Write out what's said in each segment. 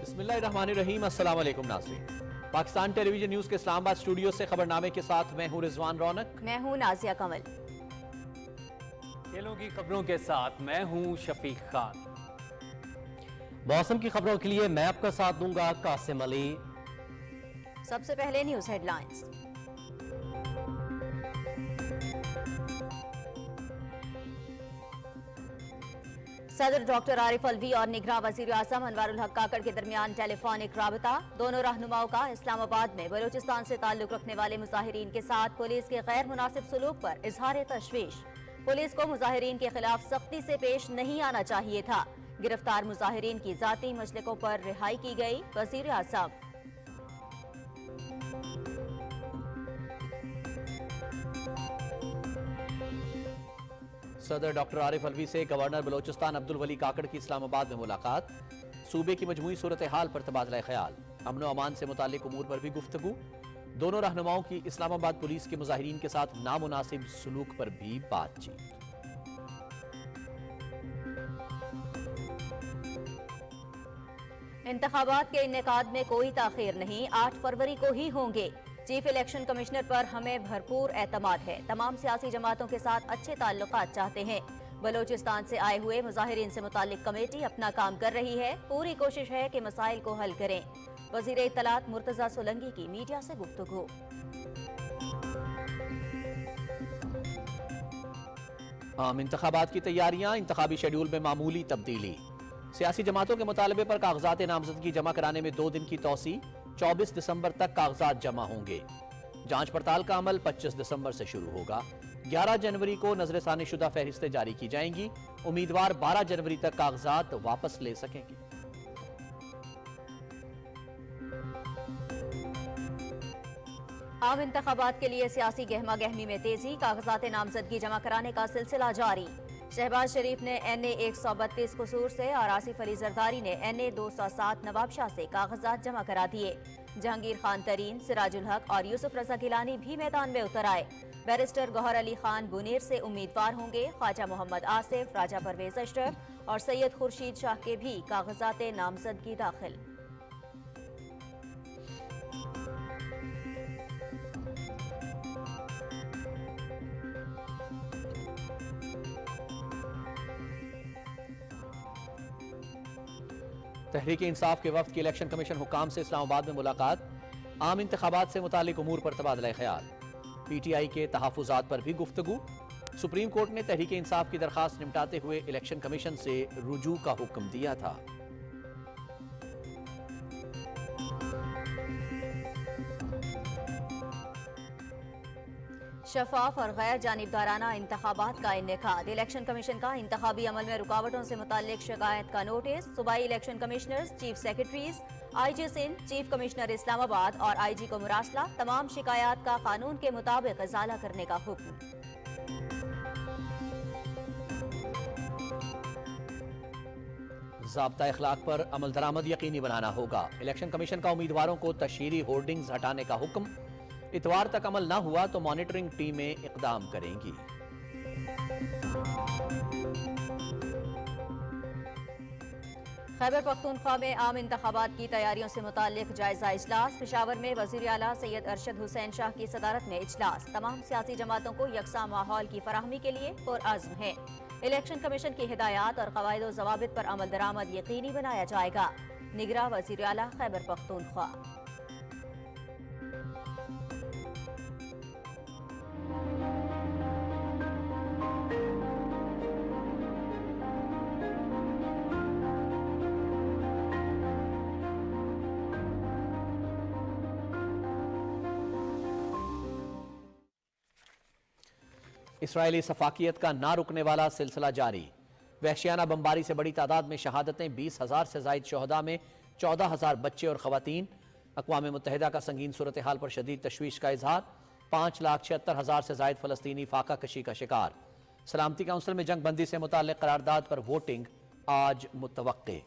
بسم اللہ الرحمن الرحیم، السلام علیکم ناظرین۔ پاکستان ٹیلی ویژن نیوز کے اسلام آباد اسٹوڈیو سے خبرنامے کے ساتھ میں ہوں رضوان رونق۔ میں ہوں نازیہ کمل۔ کھیلوں کی خبروں کے ساتھ میں ہوں شفیق خان۔ موسم کی خبروں کے لیے میں آپ کا ساتھ دوں گا قاسم علی۔ سب سے پہلے نیوز ہیڈ لائنز۔ صدر ڈاکٹر عارف الوی اور نگراں وزیر اعظم انوار الحق کاکڑ کے درمیان ٹیلی فونک رابطہ۔ دونوں رہنماؤں کا اسلام آباد میں بلوچستان سے تعلق رکھنے والے مظاہرین کے ساتھ پولیس کے غیر مناسب سلوک پر اظہار تشویش۔ پولیس کو مظاہرین کے خلاف سختی سے پیش نہیں آنا چاہیے تھا۔ گرفتار مظاہرین کی ذاتی مسلکوں پر رہائی کی گئی، وزیر اعظم۔ صدر ڈاکٹر عارف الوی سے گورنر بلوچستان عبدالولی کاکڑ کی اسلام آباد میں ملاقات۔ صوبے کی مجموعی صورتحال پر تبادلہ خیال، امن و امان سے متعلق امور پر بھی گفتگو۔ دونوں رہنماؤں کی اسلام آباد پولیس کے مظاہرین کے ساتھ نامناسب سلوک پر بھی بات چیت۔ انتخابات کے انعقاد میں کوئی تاخیر نہیں، 8 فروری کو ہی ہوں گے۔ چیف الیکشن کمشنر پر ہمیں بھرپور اعتماد ہے، تمام سیاسی جماعتوں کے ساتھ اچھے تعلقات چاہتے ہیں۔ بلوچستان سے آئے ہوئے مظاہرین سے متعلق کمیٹی اپنا کام کر رہی ہے، پوری کوشش ہے کہ مسائل کو حل کریں۔ وزیر اطلاعات مرتضی سولنگی کی میڈیا سے گفتگو۔ عام انتخابات کی تیاریاں، انتخابی شیڈول میں معمولی تبدیلی۔ سیاسی جماعتوں کے مطالبے پر کاغذات نامزدگی جمع کرانے میں 2 دن کی توسیع، 24 دسمبر تک کاغذات جمع ہوں گے۔ جانچ پڑتال کا عمل 25 دسمبر سے شروع ہوگا۔ 11 جنوری کو نظر ثانی شدہ فہرستیں جاری کی جائیں گی۔ امیدوار 12 جنوری تک کاغذات واپس لے سکیں گے۔ عام انتخابات کے لیے سیاسی گہما گہمی میں تیزی، کاغذات نامزدگی جمع کرانے کا سلسلہ جاری۔ شہباز شریف نے NA 132 قصور سے اور آصف علی زرداری نے NA 207 نواب شاہ سے کاغذات جمع کرا دیے۔ جہانگیر خان ترین، سراج الحق اور یوسف رضا گیلانی بھی میدان میں اتر آئے۔ بیرسٹر گوہر علی خان بنیر سے امیدوار ہوں گے۔ خواجہ محمد آصف، راجہ پرویز اشرف اور سید خورشید شاہ کے بھی کاغذات نامزدگی داخل۔ تحریک انصاف کے وفد کی الیکشن کمیشن حکام سے اسلام آباد میں ملاقات۔ عام انتخابات سے متعلق امور پر تبادلہ خیال، PTI کے تحفظات پر بھی گفتگو۔ سپریم کورٹ نے تحریک انصاف کی درخواست نمٹاتے ہوئے الیکشن کمیشن سے رجوع کا حکم دیا تھا۔ شفاف اور غیر جانبدارانہ انتخابات کا انعقاد، الیکشن کمیشن کا انتخابی عمل میں رکاوٹوں سے متعلق شکایت کا نوٹس۔ صوبائی election commissioners, chief secretaries, IG Sindh, chief commissioner Islamabad اور IG کو مراسلہ، تمام شکایات کا قانون کے مطابق ازالہ کرنے کا حکم۔ ضابطہ اخلاق پر عمل درآمد یقینی بنانا ہوگا، الیکشن کمیشن کا امیدواروں کو تشہیری ہورڈنگز ہٹانے کا حکم۔ اتوار تک عمل نہ ہوا تو مانیٹرنگ ٹیمیں اقدام کریں گی۔ خیبر پختونخوا میں عام انتخابات کی تیاریوں سے متعلق جائزہ اجلاس۔ پشاور میں وزیر اعلیٰ سید ارشد حسین شاہ کی صدارت میں اجلاس۔ تمام سیاسی جماعتوں کو یکساں ماحول کی فراہمی کے لیے پرعزم ہے۔ الیکشن کمیشن کی ہدایات اور قواعد و ضوابط پر عمل درآمد یقینی بنایا جائے گا۔ نگراں وزیر اعلیٰ خیبر پختونخوا۔ اسرائیلی سفاکیت کا نہ رکنے والا سلسلہ جاری، وحشیانہ بمباری سے بڑی تعداد میں شہادتیں، 20,000 سے زائد شہداء میں 14,000 بچے اور خواتین۔ اقوام متحدہ کا سنگین صورتحال پر شدید تشویش کا اظہار، 5,76,000 سے زائد فلسطینی فاقہ کشی کا شکار۔ سلامتی کونسل میں جنگ بندی سے متعلق قرارداد پر ووٹنگ آج متوقع۔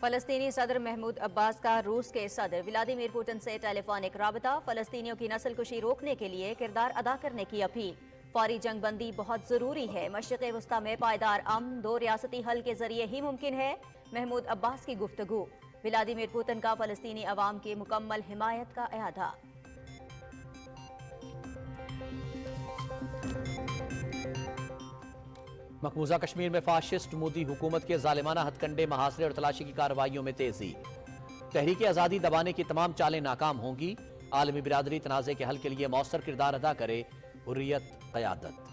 فلسطینی صدر محمود عباس کا روس کے صدر ولادیمیر پوٹن سے ٹیلی فونک رابطہ، فلسطینیوں کی نسل کشی روکنے کے لیے کردار ادا کرنے کی اپیل۔ فوری جنگ بندی بہت ضروری ہے، مشرق وسطی میں پائیدار امن 2 ریاستی حل کے ذریعے ہی ممکن ہے، محمود عباس کی گفتگو۔ ولادیمیر پوتن کا فلسطینی عوام کی مکمل حمایت کا اعادہ۔ مقبوضہ کشمیر میں فاشسٹ مودی حکومت کے ظالمانہ ہتھ کنڈے، محاصرے اور تلاشی کی کارروائیوں میں تیزی۔ تحریک آزادی دبانے کی تمام چالیں ناکام ہوں گی، عالمی برادری تنازع کے حل کے لیے مؤثر کردار ادا کرے، حریت قیادت۔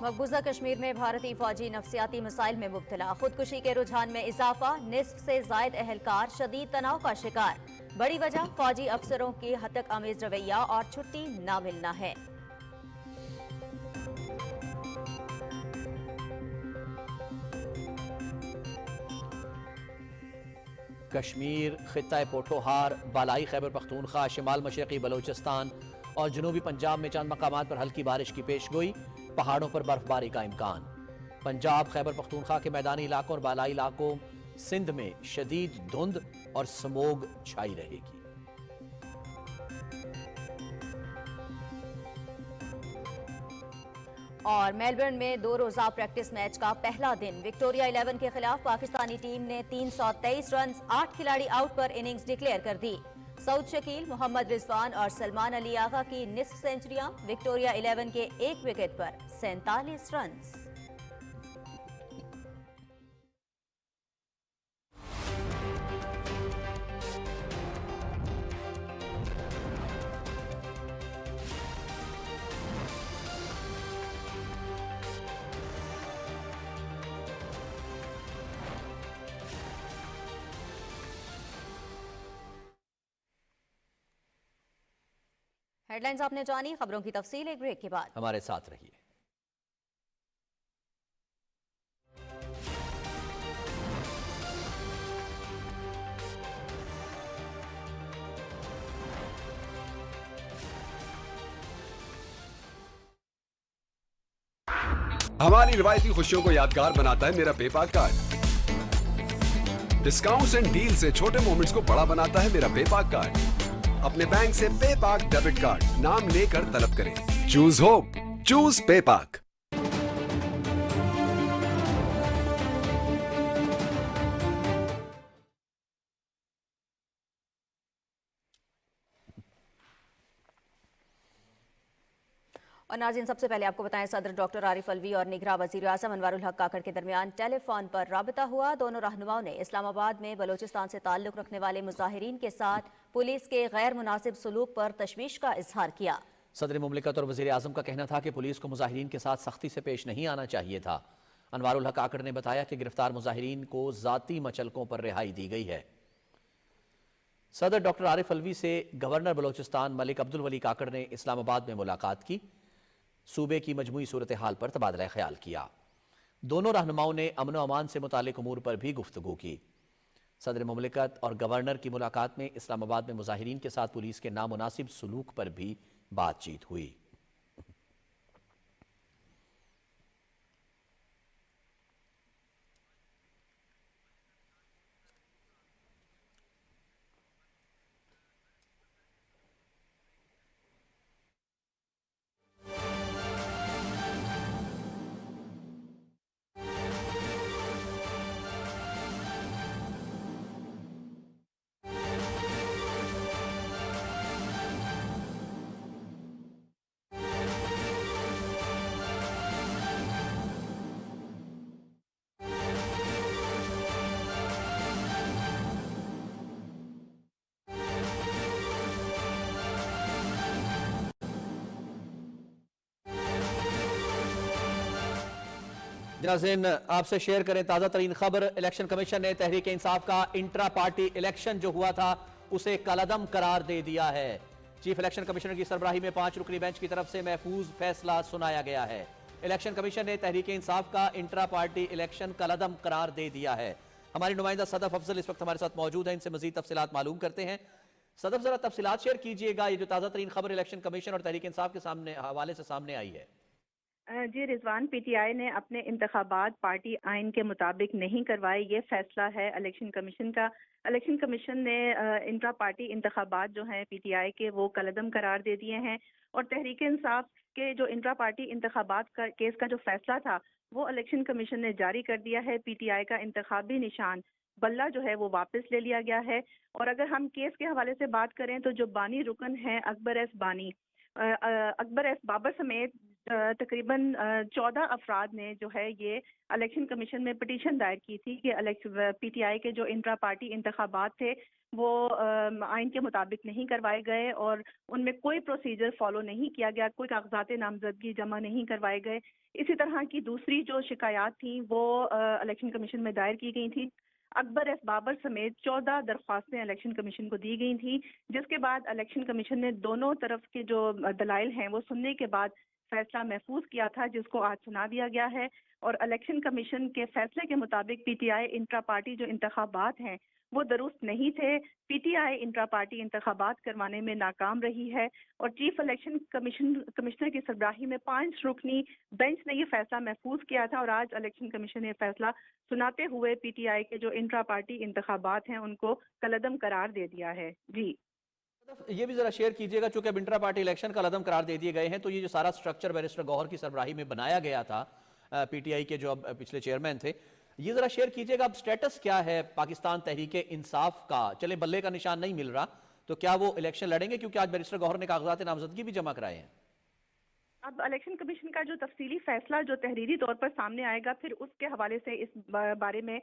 مقبوضہ کشمیر میں بھارتی فوجی نفسیاتی مسائل میں مبتلا، خودکشی کے رجحان میں اضافہ، نصف سے زائد اہلکار شدید تناؤ کا شکار۔ بڑی وجہ فوجی افسروں کی ہتک آمیز رویہ اور چھٹی نہ ملنا ہے۔ کشمیر، خطہ پوٹھوہار، بالائی خیبر پختونخوا، شمال مشرقی بلوچستان اور جنوبی پنجاب میں چند مقامات پر ہلکی بارش کی پیشگوئی، پہاڑوں پر برف باری کا امکان۔ پنجاب، خیبر پختونخوا کے میدانی علاقوں اور بالائی علاقوں سندھ میں شدید دھند اور سموگ چھائی رہے گی۔ اور میلبرن میں 2 روزہ پریکٹس میچ کا پہلا دن، وکٹوریہ 11 کے خلاف پاکستانی ٹیم نے 323 رنز 8 کھلاڑی آؤٹ پر اننگز ڈکلیئر کر دی۔ سعود شکیل، محمد رضوان اور سلمان علی آغا کی نصف سنچریاں، وکٹوریہ 11 کے 1 وکٹ پر 47 رنز۔ ہیڈ لائنز آپ نے جانی، خبروں کی تفصیل ایک بریک کے بعد۔ ہمارے ساتھ رہیے۔ ہماری روایتی خوشیوں کو یادگار بناتا ہے میرا پے پاک کارڈ۔ ڈسکاؤنٹس اینڈ ڈیل سے چھوٹے مومنٹس کو بڑا بناتا ہے میرا پے پاک کارڈ۔ اپنے بینک سے پے پاک ڈیبٹ کارڈ نام لے کر طلب کریں۔ چوز ہوپ، چوز پے پاک۔ اور ناظرین، سب سے پہلے آپ کو بتائیں، صدر ڈاکٹر عارف الوی اور نگراں وزیر اعظم انوار الحق کاکڑ کے درمیان ٹیلی فون پر رابطہ ہوا۔ دونوں رہنماؤں نے اسلام آباد میں بلوچستان سے تعلق رکھنے والے مظاہرین کے ساتھ پولیس کے غیر مناسب سلوک پر تشویش کا اظہار کیا۔ صدر مملکت اور وزیر اعظم کا کہنا تھا کہ پولیس کو مظاہرین کے ساتھ سختی سے پیش نہیں آنا چاہیے تھا۔ انوار الحق کاکڑ نے بتایا کہ گرفتار مظاہرین کو ذاتی مچلکوں پر رہائی دی گئی ہے۔ صدر ڈاکٹر عارف الوی سے گورنر بلوچستان ملک عبدالولی کاکڑ نے اسلام آباد میں ملاقات کی، صوبے کی مجموعی صورتحال پر تبادلہ خیال کیا۔ دونوں رہنماؤں نے امن و امان سے متعلق امور پر بھی گفتگو کی۔ صدر مملکت اور گورنر کی ملاقات میں اسلام آباد میں مظاہرین کے ساتھ پولیس کے نامناسب سلوک پر بھی بات چیت ہوئی۔ ناظرین، آپ سے شیئر کریں تازہ ترین خبر۔ الیکشن کمیشن نے تحریک انصاف کا انٹرا پارٹی الیکشن جو ہوا تھا اسے کالعدم قرار دے دیا ہے۔ چیف الیکشن کمیشنر کی سربراہی میں 5 رکنی بینچ کی طرف سے محفوظ فیصلہ سنایا گیا ہے۔ الیکشن کمیشن نے تحریک انصاف کا انٹرا پارٹی الیکشن کالعدم قرار دے دیا ہے۔ ہماری نمائندہ صدف افضل اس وقت ہمارے ساتھ موجود ہیں، ان سے مزید تفصیلات معلوم کرتے ہیں۔ صدف، ذرا تفصیلات شیئر کیجئے گا، یہ جو تازہ ترین خبر الیکشن کمیشن اور تحریک انصاف کے حوالے سے سامنے آئی ہے۔ جی رضوان، پی ٹی آئی نے اپنے انتخابات پارٹی آئین کے مطابق نہیں کروائے، یہ فیصلہ ہے الیکشن کمیشن کا۔ الیکشن کمیشن نے انٹرا پارٹی انتخابات جو ہیں پی ٹی آئی کے وہ کالعدم قرار دے دیے ہیں، اور تحریک انصاف کے جو انٹرا پارٹی انتخابات کا کیس کا جو فیصلہ تھا وہ الیکشن کمیشن نے جاری کر دیا ہے۔ پی ٹی آئی کا انتخابی نشان بلہ جو ہے وہ واپس لے لیا گیا ہے۔ اور اگر ہم کیس کے حوالے سے بات کریں تو جو بانی رکن ہیں اکبر ایس بانی، اکبر ایس بابر سمیت تقریباً 14 افراد نے جو ہے یہ الیکشن کمیشن میں پٹیشن دائر کی تھی کہ پی ٹی آئی کے جو انٹرا پارٹی انتخابات تھے وہ آئین کے مطابق نہیں کروائے گئے، اور ان میں کوئی پروسیجر فالو نہیں کیا گیا، کوئی کاغذات نامزدگی جمع نہیں کروائے گئے۔ اسی طرح کی دوسری جو شکایات تھیں وہ الیکشن کمیشن میں دائر کی گئی تھیں۔ اکبر ایس بابر سمیت 14 درخواستیں الیکشن کمیشن کو دی گئی تھیں، جس کے بعد الیکشن کمیشن نے دونوں طرف کے جو دلائل ہیں وہ سننے کے بعد فیصلہ محفوظ کیا تھا، جس کو آج سنا دیا گیا ہے۔ اور الیکشن کمیشن کے فیصلے کے مطابق پی ٹی آئی انٹرا پارٹی جو انتخابات ہیں وہ درست نہیں تھے۔ پی ٹی آئی انٹرا پارٹی انتخابات کروانے میں ناکام رہی ہے، اور چیف الیکشن کمشنر کی سربراہی میں 5 رکنی بینچ نے یہ فیصلہ محفوظ کیا تھا، اور آج الیکشن کمیشن نے یہ فیصلہ سناتے ہوئے پی ٹی آئی کے جو انٹرا پارٹی انتخابات ہیں ان کو کالعدم قرار دے دیا ہے۔ جی یہ بھی ذرا شیئر کیجئے گا، چونکہ اب انٹرا پارٹی الیکشن کا عدم قرار دے دیے گئے ہیں، تو یہ جو سارا سٹرکچر بیرسٹر گوہر کی سربراہی میں بنایا گیا تھا پی ٹی آئی کے جو اب پچھلے چیئرمین تھے، یہ ذرا شیئر کیجئے گا اب سٹیٹس کیا ہے پاکستان تحریک انصاف کا؟ چلے بلے کا نشان نہیں مل رہا تو کیا وہ الیکشن لڑیں گے؟ کیونکہ آج بیرسٹر گوہر نے کاغذات نامزدگی بھی جمع کرائے ہیں۔ اب الیکشن کمیشن کا جو تفصیلی فیصلہ جو تحریری طور پر سامنے آئے گا، پھر اس کے حوالے سے اس بارے میں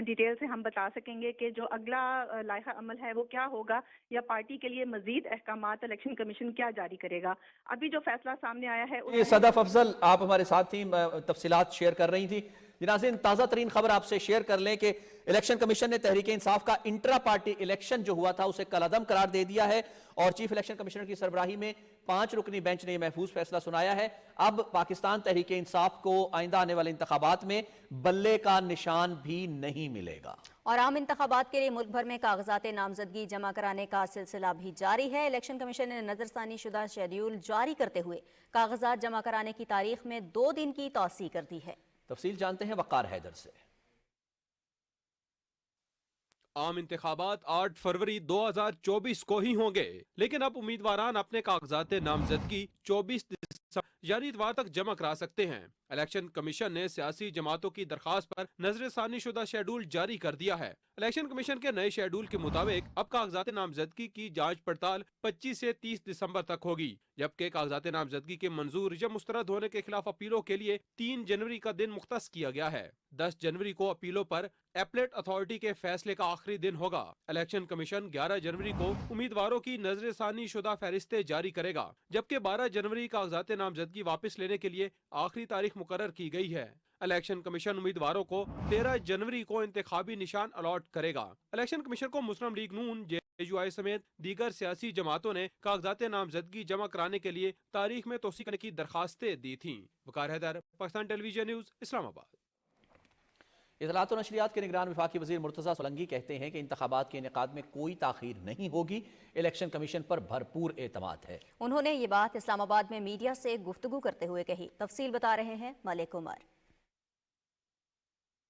ڈیٹیل سے ہم بتا سکیں گے کہ جو اگلا لائحہ عمل ہے وہ کیا ہوگا، یا پارٹی کے لیے مزید احکامات الیکشن کمیشن کیا جاری کرے گا۔ ابھی جو فیصلہ سامنے آیا ہے یہ صدف افضل آپ ہمارے ساتھ تھیں، تفصیلات شیئر کر رہی تھی۔ ناظرین، تازہ ترین خبر آپ سے شیئر کر لیں کہ الیکشن کمیشن نے تحریک انصاف کا انٹرا پارٹی الیکشن جو ہوا تھا اسے کالعدم قرار دے دیا ہے، اور چیف الیکشن کمیشنر کی سربراہی میں 5 رکنی بینچ نے یہ محفوظ فیصلہ سنایا ہے۔ اب پاکستان تحریک انصاف کو آئندہ آنے والے انتخابات میں بلے کا نشان بھی نہیں ملے گا۔ اور عام انتخابات کے لیے ملک بھر میں کاغذات نامزدگی جمع کرانے کا سلسلہ بھی جاری ہے۔ الیکشن کمیشن نے نظرثانی شدہ شیڈیول جاری کرتے ہوئے کاغذات جمع کرانے کی تاریخ میں 2 دن کی توسیع کر دی ہے۔ تفصیل جانتے ہیں وقار حیدر سے۔ عام انتخابات 8 فروری 2024 کو ہی ہوں گے، لیکن اب امیدواران اپنے کاغذات نامزدگی 24 دسمبر یعنی اتوار تک جمع کرا سکتے ہیں۔ الیکشن کمیشن نے سیاسی جماعتوں کی درخواست پر نظر ثانی شدہ شیڈول جاری کر دیا ہے۔ الیکشن کمیشن کے نئے شیڈول کے مطابق اب کاغذات نامزدگی کی جانچ پڑتال 25 سے 30 دسمبر تک ہوگی، جبکہ کاغذات نامزدگی کے منظور یا مسترد ہونے کے خلاف اپیلوں کے لیے 3 جنوری کا دن مختص کیا گیا ہے۔ 10 جنوری کو اپیلوں پر ایپلیٹ اتھارٹی کے فیصلے کا آخری دن ہوگا۔ الیکشن کمیشن 11 جنوری کو امیدواروں کی نظر ثانی شدہ فہرستیں جاری کرے گا، جبکہ 12 جنوری کاغذات نامزدگی واپس لینے کے لیے آخری تاریخ مقرر کی گئی ہے۔ الیکشن کمیشن امیدواروں کو 13 جنوری کو انتخابی نشان الاٹ کرے گا۔ الیکشن کمیشن کو مسلم لیگ نون، جے یو آئی سمیت دیگر سیاسی جماعتوں نے کاغذات نامزدگی جمع کرانے کے لیے تاریخ میں توسیع کرنے کی درخواستیں دی تھیں۔ وقار Haider, Pakistan television news, اسلام آباد۔ اطلاعات و نشریات کے نگران وفاقی وزیر مرتضیٰ سولنگی کہتے ہیں کہ انتخابات کے انعقاد میں کوئی تاخیر نہیں ہوگی، الیکشن کمیشن پر بھرپور اعتماد ہے۔ انہوں نے یہ بات اسلام آباد میں میڈیا سے گفتگو کرتے ہوئے کہی۔ تفصیل بتا رہے ہیں ملک عمر۔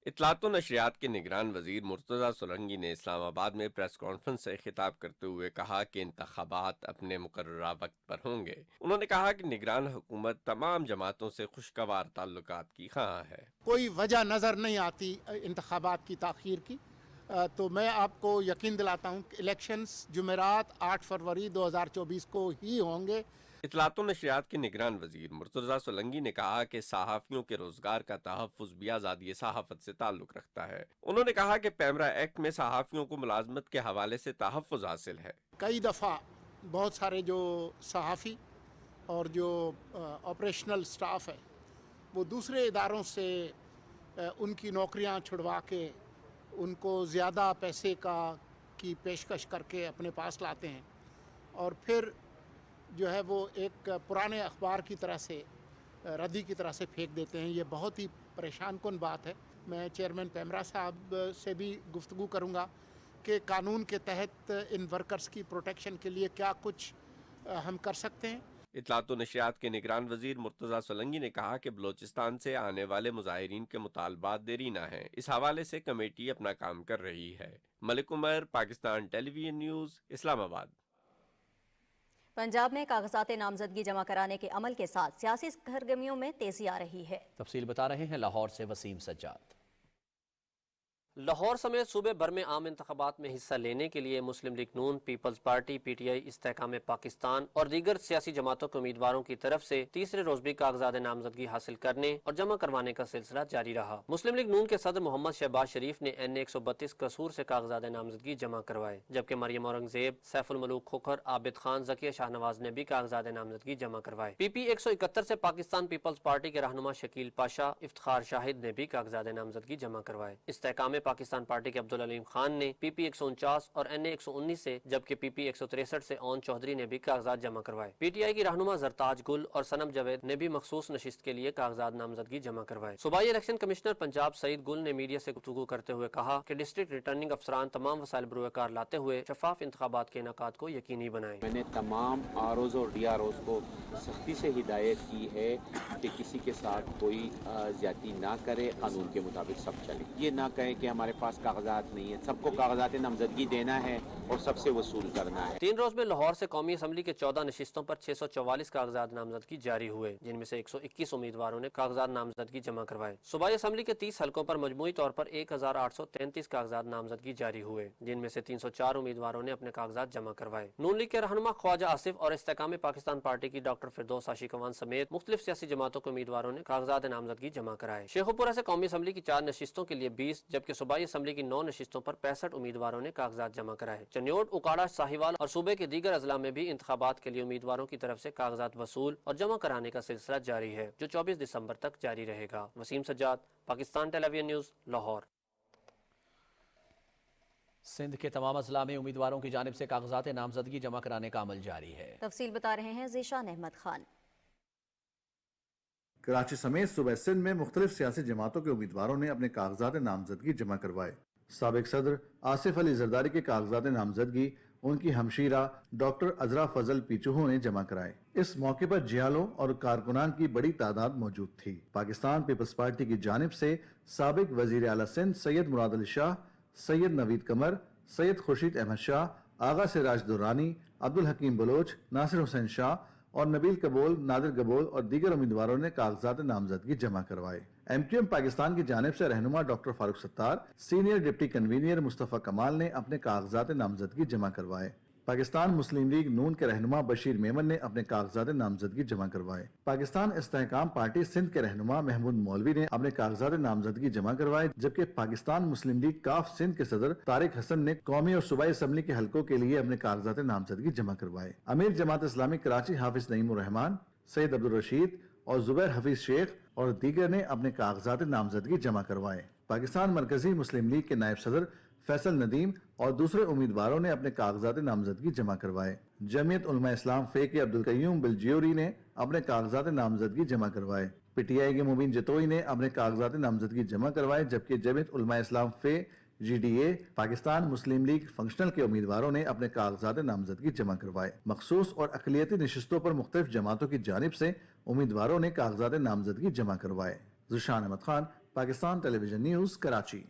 اطلاعات و نشریات کے نگران وزیر مرتضیٰ سولنگی نے اسلام آباد میں پریس کانفرنس سے خطاب کرتے ہوئے کہا کہ انتخابات اپنے مقررہ وقت پر ہوں گے۔ انہوں نے کہا کہ نگران حکومت تمام جماعتوں سے خوشگوار تعلقات کی خواہاں ہے۔ کوئی وجہ نظر نہیں آتی انتخابات کی تاخیر کی، تو میں آپ کو یقین دلاتا ہوں کہ الیکشنز جمعرات 8 فروری 2024 کو ہی ہوں گے۔ اطلاعات و نشریات کے نگران وزیر مرتضیٰ سولنگی نے کہا کہ صحافیوں کے روزگار کا تحفظ بھی آزادی صحافت سے تعلق رکھتا ہے۔ انہوں نے کہا کہ پیمرا ایکٹ میں صحافیوں کو ملازمت کے حوالے سے تحفظ حاصل ہے۔ کئی دفعہ بہت سارے جو صحافی اور جو آپریشنل سٹاف ہے وہ دوسرے اداروں سے ان کی نوکریاں چھڑوا کے ان کو زیادہ پیسے کی پیشکش کر کے اپنے پاس لاتے ہیں، اور پھر جو ہے وہ ایک پرانے اخبار کی طرح سے ردی کی طرح سے پھینک دیتے ہیں۔ یہ بہت ہی پریشان کن بات ہے۔ میں چیئرمین پیمرا صاحب سے بھی گفتگو کروں گا کہ قانون کے تحت ان ورکرز کی پروٹیکشن کے لیے کیا کچھ ہم کر سکتے ہیں۔ اطلاعات و نشریات کے نگران وزیر مرتضی سولنگی نے کہا کہ بلوچستان سے آنے والے مظاہرین کے مطالبات دیری نہ ہیں، اس حوالے سے کمیٹی اپنا کام کر رہی ہے۔ ملک عمر، پاکستان ٹیلی ویژن نیوز، اسلام آباد۔ پنجاب میں کاغذات نامزدگی جمع کرانے کے عمل کے ساتھ سیاسی سرگرمیوں میں تیزی آ رہی ہے۔ تفصیل بتا رہے ہیں لاہور سے وسیم سجاد۔ لاہور سمیت صوبے بھر میں عام انتخابات میں حصہ لینے کے لیے Muslim League Noon, Peoples Party, P T I, Istehkam Pakistan اور دیگر سیاسی جماعتوں کے امیدواروں کی طرف سے تیسرے روز بھی کاغذات نامزدگی حاصل کرنے اور جمع کروانے کا سلسلہ جاری رہا۔ مسلم لیگ نون کے صدر محمد شہباز شریف نے این اے 132 قصور سے کاغذات نامزدگی جمع کروائے، جبکہ مریم اورنگزیب، سیف الملوک کھوکھر، عابد خان، ذکیہ شاہ نواز نے بھی کاغذات نامزدگی جمع کروائے۔ پی پی 171 سے پاکستان پیپلز پارٹی کے رہنما شکیل پاشا، افتخار شاہد نے بھی کاغذات نامزدگی جمع کروائے۔ استحکام پاکستان پارٹی کے عبدالعلیم خان نے پی پی 149 اور این اے 119 سے، جبکہ پی پی 163 سے اون چودھری نے بھی کاغذات جمع کروائے۔ پی ٹی آئی کی رہنما زرتاج گل اور سنم جاوید نے بھی مخصوص نشست کے لیے کاغذات نامزدگی جمع کروائے۔ صوبائی الیکشن کمشنر پنجاب سعید گل نے میڈیا سے گفتگو کرتے ہوئے کہا کہ ڈسٹرکٹ ریٹرننگ افسران تمام وسائل بروئے کار لاتے ہوئے شفاف انتخابات کے انعقاد کو یقینی بنائیں۔ میں نے تمام آر اوز اور ڈی آر اوز کو سختی سے ہدایت کی ہے کہ کسی کے ساتھ کوئی زیادتی نہ کرے، قانون کے مطابق سب چلے۔ یہ نہ کہیں کہ ہمارے پاس کاغذات نہیں ہیں، سب کو کاغذات نامزدگی دینا ہے اور سب سے وصول کرنا ہے۔ 3 روز میں لاہور سے قومی اسمبلی کے 14 نشستوں پر 644 کاغذات نامزدگی جاری ہوئے، جن میں سے 121 امیدواروں نے کاغذات نامزدگی جمع کروائے۔ صوبائی اسمبلی کے 30 حلقوں پر مجموعی طور پر 1833 کاغذات نامزدگی جاری ہوئے، جن میں سے 304 امیدواروں نے اپنے کاغذات جمع کروائے۔ نون لیگ کے رہنما خواجہ آصف اور استحکام پاکستان پارٹی کی ڈاکٹر فردوس عاشقوان سمیت مختلف سیاسی جماعتوں کے امیدواروں نے کاغذات نامزدگی جمع کرائے۔ شیخوپورہ سے قومی اسمبلی کی 4 نشستوں کے لیے 20، جبکہ صوبائی اسمبلی کی 9 نشستوں پر 65 امیدواروں نے کاغذات جمع کرائے۔ چنیوٹ، اکاڑا، ساہیوال اور صوبے کے دیگر اضلاع میں بھی انتخابات کے لیے امیدواروں کی طرف سے کاغذات وصول اور جمع کرانے کا سلسلہ جاری ہے، جو 24 دسمبر تک جاری رہے گا۔ Wasim Sajjad, Pakistan television news, Lahore. Sindh کے تمام اضلاع میں امیدواروں کی جانب سے کاغذات نامزدگی جمع کرانے کا عمل جاری ہے۔ تفصیل بتا رہے ہیں ذیشان احمد خان۔ کراچی سمیت صوبہ سندھ میں مختلف سیاسی جماعتوں کے امیدواروں نے اپنے کاغذات نامزدگی جمع کروائے۔ سابق صدر آصف علی زرداری کے کاغذات نامزدگی ان کی ہمشیرہ ڈاکٹر عذرا فضل پیچوہو نے جمع کرائے۔ اس موقع پر جیالوں اور کارکنان کی بڑی تعداد موجود تھی۔ پاکستان پیپلز پارٹی کی جانب سے سابق وزیر اعلیٰ سندھ سید مراد علی شاہ، سید نوید قمر، سید خورشید احمد شاہ، آغا سراج درانی، عبدالحکیم بلوچ، ناصر حسین شاہ اور نبیل قبول، نادر قبول اور دیگر امیدواروں نے کاغذات نامزدگی جمع کروائے۔ ایم کیو ایم پاکستان کی جانب سے رہنما doctor Farooq Sattar, senior deputy convener مصطفیٰ کمال نے اپنے کاغذات نامزدگی جمع کروائے۔ پاکستان مسلم لیگ نون کے رہنما بشیر میمن نے اپنے کاغذات نامزدگی جمع کروائے۔ پاکستان استحکام پارٹی سندھ کے رہنما محمود مولوی نے اپنے کاغذات نامزدگی جمع کروائے، جبکہ پاکستان مسلم لیگ کاف سندھ کے صدر طارق حسن نے قومی اور صوبائی اسمبلی کے حلقوں کے لیے اپنے کاغذات نامزدگی جمع کروائے۔ امیر جماعت اسلامی کراچی حافظ نعیم الرحمان، سید عبدالرشید اور زبیر حفیظ شیخ اور دیگر نے اپنے کاغذات نامزدگی جمع کروائے۔ پاکستان مرکزی مسلم لیگ کے نائب صدر فیصل ندیم اور دوسرے امیدواروں نے اپنے کاغذات نامزدگی جمع کروائے۔ جمعیت علماء اسلام فے کے عبدالقیوم بلجیوری نے اپنے کاغذات نامزدگی جمع کروائے۔ پی ٹی آئی کے مبین جتوئی نے اپنے کاغذات نامزدگی جمع کروائے، جبکہ Jamiat Ulema Islam F G D A Pakistan Muslim League Functional کے امیدواروں نے اپنے کاغذات نامزدگی جمع کروائے۔ مخصوص اور اقلیتی نشستوں پر مختلف جماعتوں کی جانب سے امیدواروں نے کاغذات نامزدگی جمع کروائے۔ Zeeshan Ahmad Khan, Pakistan television news, Karachi.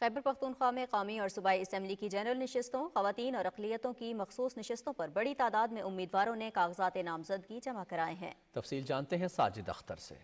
Khyber Pakhtunkhwa میں قومی اور صوبائی اسمبلی کی جنرل نشستوں، خواتین اور اقلیتوں کی مخصوص نشستوں پر بڑی تعداد میں امیدواروں نے کاغذات نامزدگی جمع کرائے ہیں۔ تفصیل جانتے ہیں ساجد اختر سے۔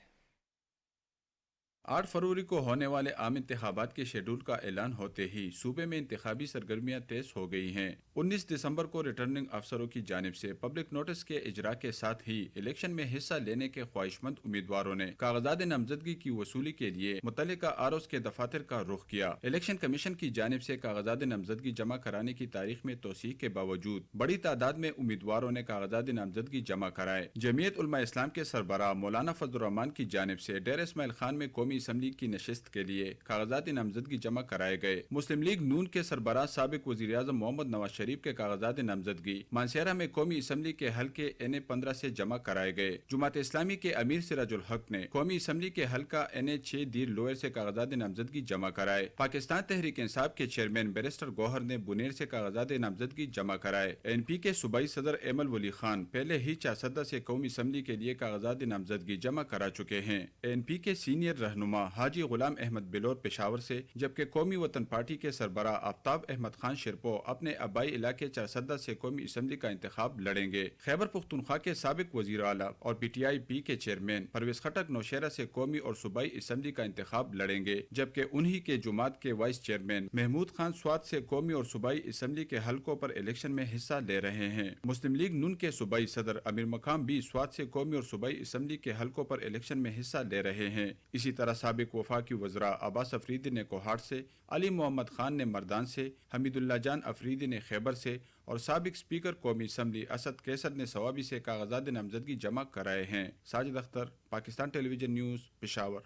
8 فروری کو ہونے والے عام انتخابات کے شیڈول کا اعلان ہوتے ہی صوبے میں انتخابی سرگرمیاں تیز ہو گئی ہیں۔ 19 دسمبر کو ریٹرننگ افسروں کی جانب سے پبلک نوٹس کے اجرا کے ساتھ ہی الیکشن میں حصہ لینے کے خواہش مند امیدواروں نے کاغذات نامزدگی کی وصولی کے لیے متعلقہ آرؤز کے دفاتر کا رخ کیا۔ الیکشن کمیشن کی جانب سے کاغذات نامزدگی جمع کرانے کی تاریخ میں توسیع کے باوجود بڑی تعداد میں امیدواروں نے کاغذات نامزدگی جمع کرائے۔ جمعیت علماء اسلام کے سربراہ مولانا فضل الرحمان کی جانب سے ڈیرہ اسماعیل خان میں قومی قومی اسمبلی کی نشست کے لیے کاغذات نامزدگی جمع کرائے گئے۔ مسلم لیگ نون کے سربراہ سابق وزیر اعظم محمد نواز شریف کے کاغذات نامزدگی مانسہرہ میں قومی اسمبلی کے حلقے NA-15 سے جمع کرائے گئے۔ جماعت اسلامی کے امیر سراج الحق نے قومی اسمبلی کے حلقہ NA-6 دیر لوئر سے کاغذات نامزدگی جمع کرائے۔ پاکستان تحریک انصاف کے چیئرمین بیرسٹر گوہر نے بنیر سے کاغذات نامزدگی جمع کرائے۔ NP کے صوبائی صدر ایمل ولی خان پہلے ہی چارسدہ سے قومی اسمبلی کے لیے کاغذات نامزدگی جمع کرا چکے ہیں۔ NP کے سینئر رہنما حاجی غلام احمد بلور پشاور سے، جبکہ قومی وطن پارٹی کے سربراہ آفتاب احمد خان شرپو اپنے آبائی علاقے چارسدہ سے قومی اسمبلی کا انتخاب لڑیں گے۔ خیبر پختونخوا کے سابق وزیر اعلیٰ اور PTI کے چیئرمین پرویز خٹک نوشہرہ سے قومی اور صوبائی اسمبلی کا انتخاب لڑیں گے، جبکہ انہی کے جماعت کے وائس چیئرمین محمود خان سوات سے قومی اور صوبائی اسمبلی کے حلقوں پر الیکشن میں حصہ لے رہے ہیں۔ مسلم لیگ نون کے صوبائی صدر امیر مقام بھی سوات سے قومی اور صوبائی اسمبلی کے حلقوں پر الیکشن میں حصہ لے رہے ہیں۔ اسی طرح سابق وفاقی وزراء عباس افریدی نے کوہاٹ سے، علی محمد خان نے مردان سے، حمید اللہ جان افریدی نے خیبر سے اور سابق اسپیکر قومی اسمبلی اسد کیسر نے سوابی سے کاغذات نامزدگی جمع کرائے ہیں۔ Sajid Akhtar, Pakistan television news, Peshawar.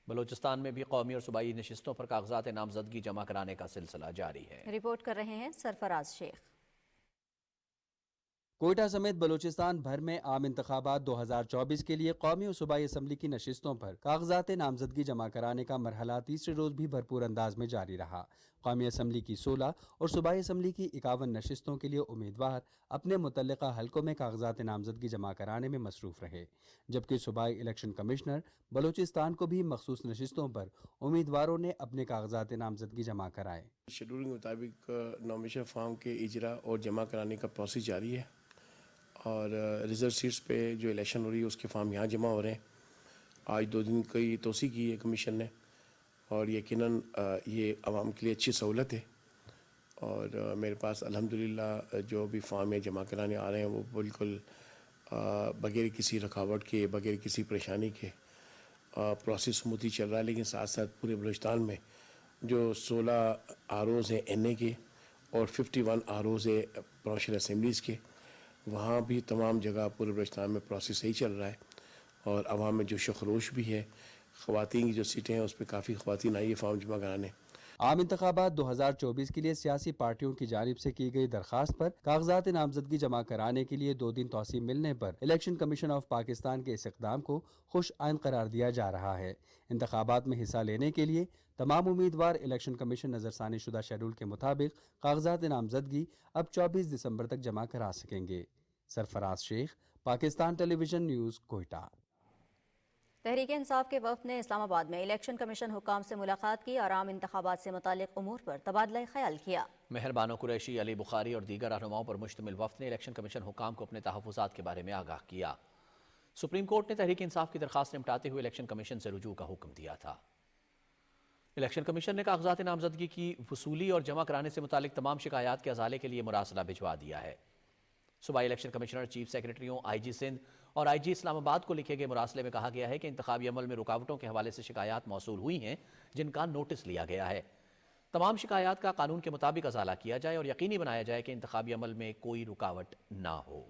Balochistan میں بھی قومی اور صوبائی نشستوں پر کاغذات نامزدگی جمع کرانے کا سلسلہ جاری ہے۔ رپورٹ کر رہے ہیں سرفراز شیخ۔ کوئٹہ سمیت بلوچستان بھر میں عام انتخابات 2024 کے لیے قومی و صوبائی اسمبلی کی نشستوں پر کاغذات نامزدگی جمع کرانے کا مرحلہ تیسرے روز بھی بھرپور انداز میں جاری رہا۔ قومی اسمبلی کی 16 اور صوبائی اسمبلی کی 51 نشستوں کے لیے امیدوار اپنے متعلقہ حلقوں میں کاغذات نامزدگی جمع کرانے میں مصروف رہے، جبکہ صوبائی الیکشن کمشنر بلوچستان کو بھی مخصوص نشستوں پر امیدواروں نے اپنے کاغذات نامزدگی جمع کرائے۔ شیڈول کے مطابق نامزدگی فارم کے اجرا اور جمع کرانے کا پروسیس جاری ہے، اور ریزرو سیٹس پہ جو الیکشن ہو رہی ہے اس کے فارم یہاں جمع ہو رہے ہیں۔ آج 2 دن کی توسیع کی ہے کمیشن نے، اور یقیناً یہ عوام کے لیے اچھی سہولت ہے، اور میرے پاس الحمدللہ جو بھی فارم ہے جمع کرانے آ رہے ہیں وہ بالکل بغیر کسی رکاوٹ کے، بغیر کسی پریشانی کے پروسیس سموتھی چل رہا ہے۔ لیکن ساتھ ساتھ پورے بلوچستان میں جو 16 ROs ہیں NA کے اور 51 ROs ہیں پروونشل اسمبلیز کے، وہاں بھی تمام جگہ پورے بلوچستان میں پروسیس صحیح چل رہا ہے، اور عوام میں جوش و خروش بھی ہے۔ خواتین کی جو سیٹیں ہیں اس پہ کافی خواتین آئی ہے فارم جمع کرانے۔ عام انتخابات 2024 کے لیے سیاسی پارٹیوں کی جانب سے کی گئی درخواست پر کاغذات نامزدگی جمع کرانے کے لیے 2 دن توسیع ملنے پر الیکشن کمیشن آف پاکستان کے اس اقدام کو خوش آئند قرار دیا جا رہا ہے۔ انتخابات میں حصہ لینے کے لیے تمام امیدوار الیکشن کمیشن نظرثانی شدہ شیڈول کے مطابق کاغذات نامزدگی اب 24 دسمبر تک جمع کرا سکیں گے۔ سرفراز شیخ، Pakistan television news, Quetta. Tehreek Insaf کے وفد نے اسلام آباد میں الیکشن کمیشن حکام سے ملاقات کی اور عام انتخابات سے متعلق امور پر تبادلہ خیال کیا۔ مہر بانو قریشی، علی بخاری اور دیگر رہنماؤں پر مشتمل وفد نے الیکشن کمیشن حکام کو اپنے تحفظات کے بارے میں آگاہ کیا۔ سپریم کورٹ نے تحریک انصاف کی درخواست نمٹاتے ہوئے الیکشن کمیشن سے رجوع کا حکم دیا تھا۔ الیکشن کمیشن نے کاغذات نامزدگی کی وصولی اور جمع کرانے سے متعلق تمام شکایات کے ازالے کے لیے مراسلہ بھجوا دیا ہے۔ صوبائی الیکشن کمشنر، چیف سیکریٹریوں، IG سندھ اور IG اسلام آباد کو لکھے گئے مراسلے میں کہا گیا ہے کہ انتخابی عمل میں رکاوٹوں کے حوالے سے شکایات موصول ہوئی ہیں جن کا نوٹس لیا گیا ہے۔ تمام شکایات کا قانون کے مطابق ازالہ کیا جائے اور یقینی بنایا جائے کہ انتخابی عمل میں کوئی رکاوٹ نہ ہو۔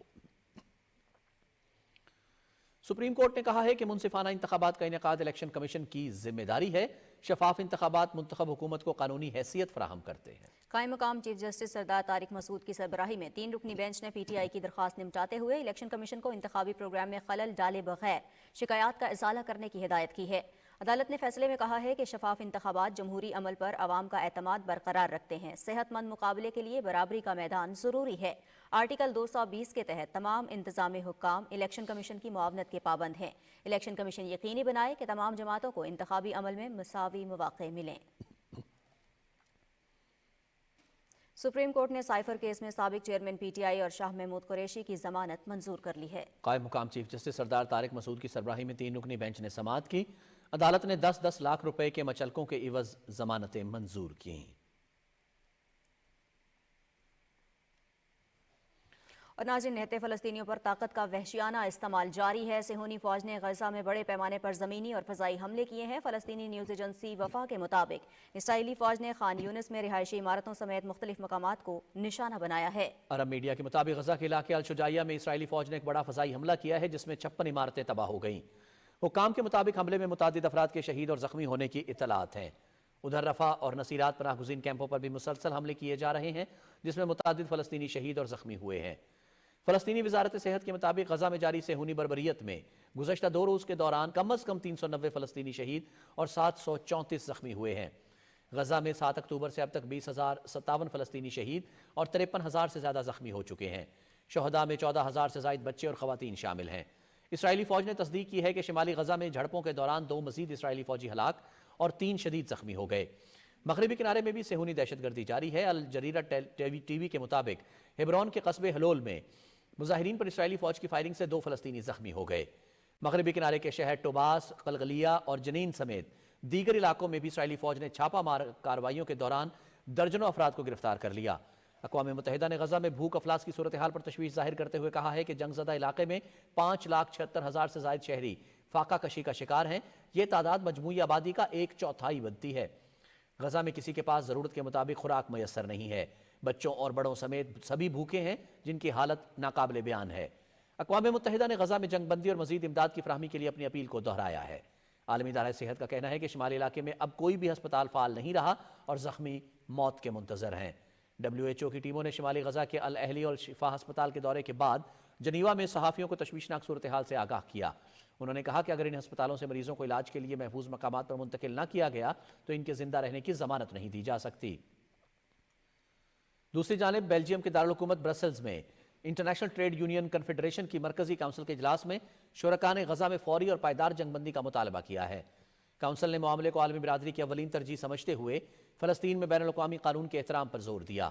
سپریم کورٹ نے کہا ہے کہ منصفانہ انتخابات کا انعقاد الیکشن کمیشن کی ذمہ داری ہے۔ شفاف انتخابات منتخب حکومت کو قانونی حیثیت فراہم کرتے ہیں۔ قائم مقام چیف جسٹس سردار طارق مسعود کی سربراہی میں 3 رکنی بینچ نے PTI کی درخواست نمٹاتے ہوئے الیکشن کمیشن کو انتخابی پروگرام میں خلل ڈالے بغیر شکایات کا ازالہ کرنے کی ہدایت کی ہے۔ عدالت نے فیصلے میں کہا ہے کہ شفاف انتخابات جمہوری عمل پر عوام کا اعتماد برقرار رکھتے ہیں۔ صحت مند مقابلے کے لیے برابری کا میدان ضروری ہے۔ آرٹیکل 220 کے تحت تمام انتظامی حکام الیکشن کمیشن کی معاونت کے پابند ہیں۔ الیکشن کمیشن یقینی بنائے کہ تمام جماعتوں کو انتخابی عمل میں مساوی مواقع ملیں۔ سپریم کورٹ نے سائفر کیس میں سابق چیئرمین PTI اور شاہ محمود قریشی کی ضمانت منظور کر لی ہے۔ قائم مقام چیف جسٹس سردار طارق مسعود کی سربراہی میں 3 رکنی بینچ نے سماعت کی۔ عدالت نے 10-10 لاکھ روپے کے مچلکوں کے عوض ضمانتیں منظور کیں۔ اور ناظرین، نہتے فلسطینیوں پر طاقت کا وحشیانہ استعمال جاری ہے۔ صہیونی فوج نے غزہ میں بڑے پیمانے پر زمینی اور فضائی حملے کیے ہیں۔ فلسطینی نیوز ایجنسی وفا کے مطابق اسرائیلی فوج نے خان یونس میں رہائشی عمارتوں سمیت مختلف مقامات کو نشانہ بنایا ہے۔ عرب میڈیا کے مطابق غزہ کے علاقے الشجاعیہ میں اسرائیلی فوج نے ایک بڑا فضائی حملہ کیا ہے جس میں 56 عمارتیں تباہ ہو گئیں۔ حکام کے مطابق حملے میں متعدد افراد کے شہید اور زخمی ہونے کی اطلاعات ہیں۔ ادھر رفح اور نصیرات پناہ گزین کیمپوں پر بھی مسلسل حملے کیے جا رہے ہیں، جس میں متعدد فلسطینی شہید اور زخمی ہوئے ہیں۔ فلسطینی وزارت صحت کے مطابق غزہ میں جاری صہیونی بربریت میں گزشتہ 2 روز کے دوران کم از کم 390 فلسطینی شہید اور 734 زخمی ہوئے ہیں۔ غزہ میں 7 اکتوبر سے اب تک 20,057 فلسطینی شہید اور 53,000 سے زیادہ زخمی ہو چکے ہیں۔ شہداء میں 14,000 سے زائد بچے اور خواتین شامل ہیں۔ اسرائیلی فوج نے تصدیق کی ہے کہ شمالی غزہ میں جھڑپوں کے دوران 2 مزید اسرائیلی فوجی ہلاک اور 3 شدید زخمی ہو گئے۔ مغربی کنارے میں بھی صہیونی دہشت گردی جاری ہے۔ الجزیرہ ٹی وی کے مطابق ہبرون کے قصبے حلول میں مظاہرین پر اسرائیلی فوج کی فائرنگ سے 2 فلسطینی زخمی ہو گئے۔ مغربی کنارے کے شہر ٹوباس، قلقلیہ اور جنین سمیت دیگر علاقوں میں بھی اسرائیلی فوج نے چھاپہ مار کارروائیوں کے دوران درجنوں افراد کو گرفتار کر لیا۔ اقوام متحدہ نے غزہ میں بھوک افلاس کی صورتحال پر تشویش ظاہر کرتے ہوئے کہا ہے کہ جنگ زدہ علاقے میں 5,76,000 سے زائد شہری فاقہ کشی کا شکار ہیں۔ یہ تعداد مجموعی آبادی کا 1/4 بنتی ہے۔ غزہ میں کسی کے پاس ضرورت کے مطابق خوراک میسر نہیں ہے۔ بچوں اور بڑوں سمیت سبھی بھوکے ہیں، جن کی حالت ناقابل بیان ہے۔ اقوام متحدہ نے غزہ میں جنگ بندی اور مزید امداد کی فراہمی کے لیے اپنی اپیل کو دہرایا ہے۔ عالمی ادارہ صحت کا کہنا ہے کہ شمالی علاقے میں اب کوئی بھی ہسپتال فعال نہیں رہا اور زخمی موت کے منتظر ہیں۔ WHO کی ٹیموں نے شمالی غزہ کے الاہلی اور شفا ہسپتال کے دورے کے بعد جنیوا میں صحافیوں کو تشویشناک صورتحال سے آگاہ کیا۔ انہوں نے کہا کہ اگر ان ہسپتالوں سے مریضوں کو علاج کے لیے محفوظ مقامات پر منتقل نہ کیا گیا تو ان کے زندہ رہنے کی ضمانت نہیں دی جا سکتی۔ دوسری جانب بیلجیم کے دارالحکومت برسلز میں انٹرنیشنل ٹریڈ یونین کنفیڈریشن کی مرکزی کونسل کے اجلاس میں شرکاء نے غزہ میں فوری اور پائیدار جنگ بندی کا مطالبہ کیا ہے۔ کونسل نے معاملے کو عالمی برادری کی اولین ترجیح سمجھتے ہوئے فلسطین میں بین الاقوامی قانون کے احترام پر زور دیا۔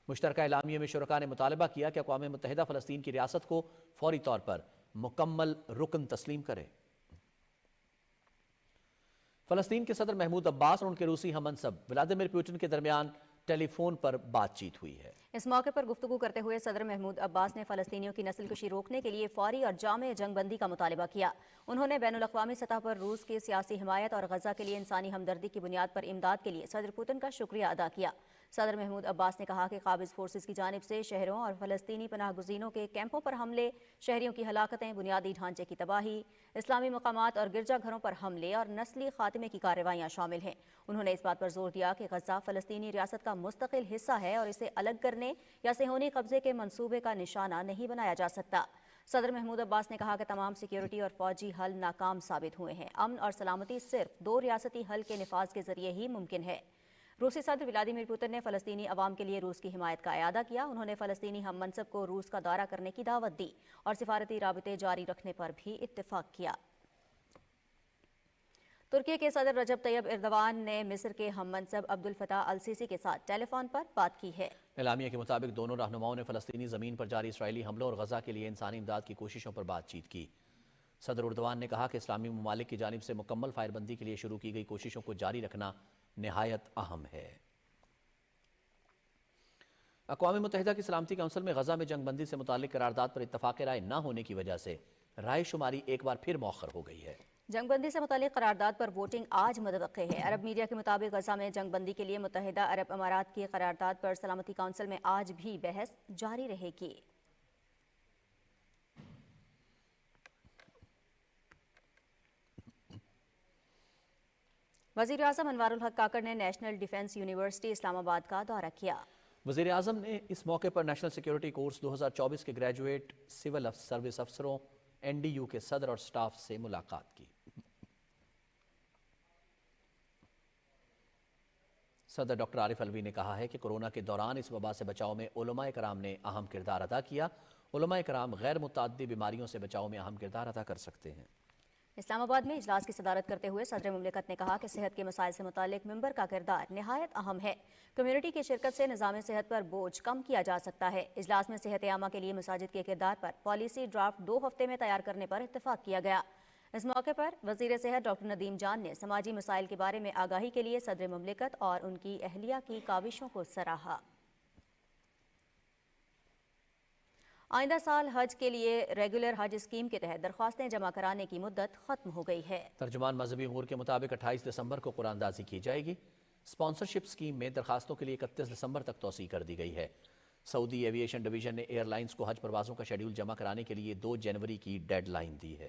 مشترکہ اعلامیے میں شرکاء نے مطالبہ کیا کہ اقوام متحدہ فلسطین کی ریاست کو فوری طور پر مکمل رکن تسلیم کرے۔ فلسطین کے صدر محمود عباس اور ان کے روسی ہم منصب ولادیمیر پوٹن کے درمیان ٹیلی فون پر بات چیت ہوئی ہے۔ اس موقع پر گفتگو کرتے ہوئے صدر محمود عباس نے فلسطینیوں کی نسل کشی روکنے کے لیے فوری اور جامع جنگ بندی کا مطالبہ کیا۔ انہوں نے بین الاقوامی سطح پر روس کی سیاسی حمایت اور غزہ کے لیے انسانی ہمدردی کی بنیاد پر امداد کے لیے صدر پوتن کا شکریہ ادا کیا۔ صدر محمود عباس نے کہا کہ قابض فورسز کی جانب سے شہروں اور فلسطینی پناہ گزینوں کے کیمپوں پر حملے، شہریوں کی ہلاکتیں، بنیادی ڈھانچے کی تباہی، اسلامی مقامات اور گرجا گھروں پر حملے اور نسلی خاتمے کی کارروائیاں شامل ہیں۔ انہوں نے اس بات پر زور دیا کہ غزہ فلسطینی ریاست کا مستقل حصہ ہے اور اسے الگ کرنے یا صہیونی قبضے کے منصوبے کا نشانہ نہیں بنایا جا سکتا۔ صدر محمود عباس نے کہا کہ تمام سیکیورٹی اور فوجی حل ناکام ثابت ہوئے ہیں۔ امن اور سلامتی صرف 2 ریاستی حل کے نفاذ کے ذریعے ہی ممکن ہے۔ روسی صدر ولادیمیر پوتن نے فلسطینی عوام کے لیے روس کی حمایت کا اعادہ کیا۔ انہوں نے فلسطینی ہم منصب کو روس کا دورہ کرنے کی دعوت دی اور سفارتی رابطے جاری رکھنے پر بھی اتفاق کیا۔ ترکی کے صدر رجب طیب ایردوان نے مصر کے ہم منصب عبد الفتاح السیسی کے ساتھ ٹیلی فون پر بات کی ہے۔ اعلامیہ کے مطابق دونوں رہنماؤں نے فلسطینی زمین پر جاری اسرائیلی حملوں اور غزہ کے لیے انسانی امداد کی کوششوں پر بات چیت کی۔ صدر ایردوان نے کہا کہ اسلامی ممالک کی جانب سے مکمل فائر بندی کے لیے شروع کی گئی کوششوں کو جاری رکھنا نہایت اہم ہے۔ اقوام متحدہ کی سلامتی کونسل میں غزہ میں جنگ بندی سے متعلق قرارداد پر اتفاق رائے نہ ہونے کی وجہ سے رائے شماری ایک بار پھر مؤخر ہو گئی ہے۔ جنگ بندی سے متعلق قرارداد پر ووٹنگ آج متوقع ہے۔ عرب میڈیا کے مطابق غزہ میں جنگ بندی کے لیے متحدہ عرب امارات کی قرارداد پر سلامتی کونسل میں آج بھی بحث جاری رہے گی۔ وزیر اعظم انوار الحق کاکڑ نے نیشنل ڈیفنس یونیورسٹی اسلام آباد کا دورہ کیا۔ وزیر اعظم نے اس موقع پر نیشنل سیکیورٹی کورس 2024 کے گریجویٹ سول سروس افسروں NDU کے صدر اور سٹاف سے ملاقات کی۔ صدر ڈاکٹر عارف علوی نے کہا ہے کہ کورونا کے دوران اس وبا سے بچاؤ میں علماء کرام نے اہم کردار ادا کیا۔ علماء کرام غیر متعدی بیماریوں سے بچاؤ میں اہم کردار ادا کر سکتے ہیں۔ اسلام آباد میں اجلاس کی صدارت کرتے ہوئے صدر مملکت نے کہا کہ صحت کے مسائل سے متعلق ممبر کا کردار نہایت اہم ہے۔ کمیونٹی کی شرکت سے نظام صحت پر بوجھ کم کیا جا سکتا ہے۔ اجلاس میں صحت عامہ کے لیے مساجد کے کردار پر پالیسی ڈرافٹ 2 ہفتے میں تیار کرنے پر اتفاق کیا گیا۔ اس موقع پر وزیر صحت ڈاکٹر ندیم جان نے سماجی مسائل کے بارے میں آگاہی کے لیے صدر مملکت اور ان کی اہلیہ کی کاوشوں کو سراہا۔ آئندہ سال حج کے لیے ریگولر حج اسکیم کے تحت درخواستیں جمع کرانے کی مدت ختم ہو گئی ہے۔ ترجمان مذہبی امور کے مطابق 28 دسمبر کو قرآن اندازی کی جائے گی۔ اسپانسرشپ اسکیم میں درخواستوں کے لیے 31 دسمبر تک توسیع کر دی گئی ہے۔ سعودی ایویشن ڈویژن نے ایئر لائنز کو حج پروازوں کا شیڈول جمع کرانے کے لیے 2 جنوری کی ڈیڈ لائن دی ہے۔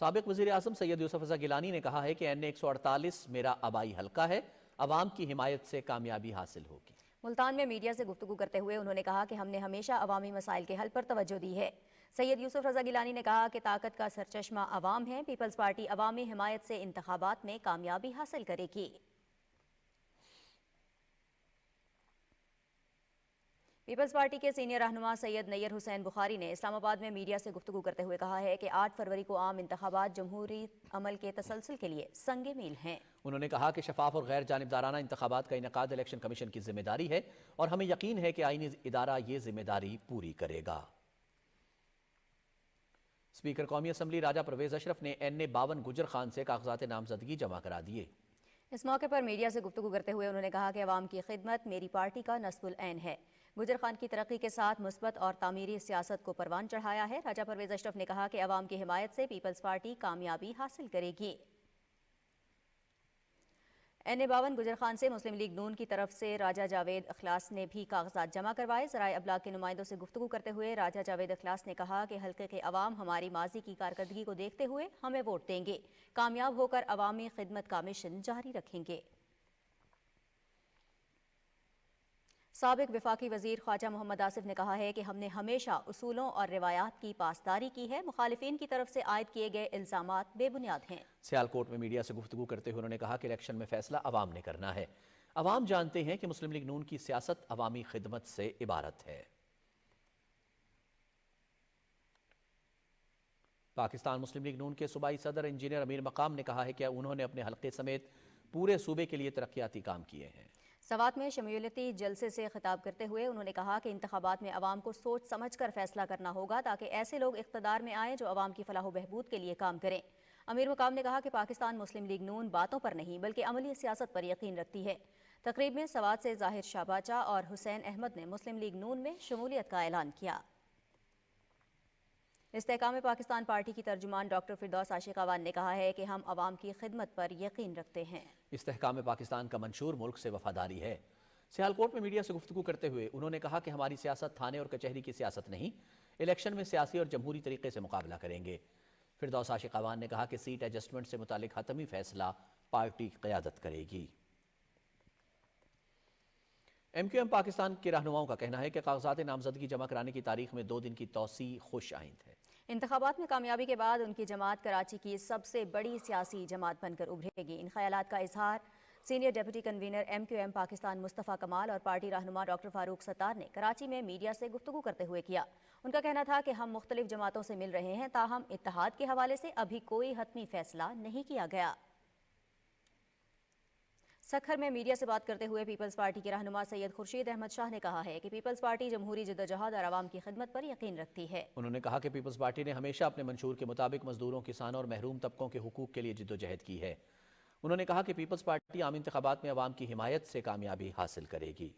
سابق وزیر اعظم سید یوسف رضا گیلانی نے کہا ہے کہ این اے 148 میرا آبائی حلقہ ہے، عوام کی حمایت سے کامیابی حاصل ہوگی۔ ملتان میں میڈیا سے گفتگو کرتے ہوئے انہوں نے کہا کہ ہم نے ہمیشہ عوامی مسائل کے حل پر توجہ دی ہے۔ سید یوسف رضا گیلانی نے کہا کہ طاقت کا سرچشمہ عوام ہے، پیپلز پارٹی عوامی حمایت سے انتخابات میں کامیابی حاصل کرے گی۔ پیپلز پارٹی کے سینئر رہنما سید نیر حسین بخاری نے اسلام آباد میں میڈیا سے گفتگو کرتے ہوئے کہا ہے کہ 8 فروری کو عام انتخابات جمہوری عمل کے تسلسل کے لیے سنگ میل ہیں۔ انہوں نے کہا کہ شفاف اور غیر جانبدارانہ انتخابات کا انعقاد الیکشن کمیشن کی ذمہ داری ہے اور ہمیں یقین ہے کہ آئینی ادارہ یہ ذمہ داری پوری کرے گا۔ اسپیکر قومی اسمبلی راجہ پرویز اشرف نے این اے 52 گجر خان سے کاغذات نامزدگی جمع کرا دیے۔ اس موقع پر میڈیا سے گفتگو کرتے ہوئے انہوں نے کہا کہ عوام کی خدمت میری پارٹی کا نصب العین ہے۔ گجر خان کی ترقی کے ساتھ مثبت اور تعمیری سیاست کو پروان چڑھایا ہے۔ راجہ پرویز اشرف نے کہا کہ عوام کی حمایت سے پیپلز پارٹی کامیابی حاصل کرے گی۔ این اے 52 گجر خان سے مسلم لیگ نون کی طرف سے راجہ جاوید اخلاص نے بھی کاغذات جمع کروائے۔ ذرائع ابلاغ کے نمائندوں سے گفتگو کرتے ہوئے راجہ جاوید اخلاص نے کہا کہ حلقے کے عوام ہماری ماضی کی کارکردگی کو دیکھتے ہوئے ہمیں ووٹ دیں گے، کامیاب ہو کر عوامی خدمت کا مشن جاری رکھیں گے۔ سابق وفاقی وزیر خواجہ محمد آصف نے کہا ہے کہ ہم نے ہمیشہ اصولوں اور روایات کی پاسداری کی ہے، مخالفین کی طرف سے عائد کیے گئے الزامات بے بنیاد ہیں۔ سیالکوٹ میں میڈیا سے گفتگو کرتے ہوئے انہوں نے کہا کہ الیکشن میں فیصلہ عوام نے کرنا ہے۔ عوام جانتے ہیں کہ مسلم لیگ نون کی سیاست عوامی خدمت سے عبارت ہے۔ پاکستان مسلم لیگ نون کے صوبائی صدر انجینئر امیر مقام نے کہا ہے کہ انہوں نے اپنے حلقے سمیت پورے صوبے کے لیے ترقیاتی کام کیے ہیں۔ سوات میں شمولیتی جلسے سے خطاب کرتے ہوئے انہوں نے کہا کہ انتخابات میں عوام کو سوچ سمجھ کر فیصلہ کرنا ہوگا تاکہ ایسے لوگ اقتدار میں آئیں جو عوام کی فلاح و بہبود کے لیے کام کریں۔ امیر مقام نے کہا کہ پاکستان مسلم لیگ نون باتوں پر نہیں بلکہ عملی سیاست پر یقین رکھتی ہے۔ تقریب میں سوات سے ظاہر شاہ باچا اور حسین احمد نے مسلم لیگ نون میں شمولیت کا اعلان کیا۔ استحکام پاکستان پارٹی کی ترجمان ڈاکٹر فردوس عاشق آوان نے کہا ہے کہ ہم عوام کی خدمت پر یقین رکھتے ہیں۔ استحکام پاکستان کا منشور ملک سے وفاداری ہے۔ سیالکوٹ میں میڈیا سے گفتگو کرتے ہوئے انہوں نے کہا کہ ہماری سیاست تھانے اور کچہری کی سیاست نہیں، الیکشن میں سیاسی اور جمہوری طریقے سے مقابلہ کریں گے۔ فردوس عاشق آوان نے کہا کہ سیٹ ایڈجسٹمنٹ سے متعلق حتمی فیصلہ پارٹی قیادت کرے گی۔ ایم کیو ایم پاکستان کے رہنماؤں کا کہنا ہے کہ کاغذات نامزدگی جمع کرانے کی تاریخ میں 2 دن کی توسیع خوش آئند ہے۔ انتخابات میں کامیابی کے بعد ان کی جماعت کراچی کی سب سے بڑی سیاسی جماعت بن کر ابھرے گی۔ ان خیالات کا اظہار senior deputy convener M Q M Pakistan Mustafa Kamal اور پارٹی رہنما ڈاکٹر فاروق ستار نے کراچی میں میڈیا سے گفتگو کرتے ہوئے کیا۔ ان کا کہنا تھا کہ ہم مختلف جماعتوں سے مل رہے ہیں، تاہم اتحاد کے حوالے سے ابھی کوئی حتمی فیصلہ نہیں کیا گیا۔ سکھر میں میڈیا سے بات کرتے ہوئے پیپلز پارٹی کے رہنما سید خورشید احمد شاہ نے کہا ہے کہ پیپلز پارٹی جمہوری جدوجہد اور عوام کی خدمت پر یقین رکھتی ہے۔ انہوں نے کہا کہ پیپلز پارٹی نے ہمیشہ اپنے منشور کے مطابق مزدوروں، کسانوں اور محروم طبقوں کے حقوق کے لیے جدوجہد کی ہے۔ انہوں نے کہا کہ پیپلز پارٹی عام انتخابات میں عوام کی حمایت سے کامیابی حاصل کرے گی۔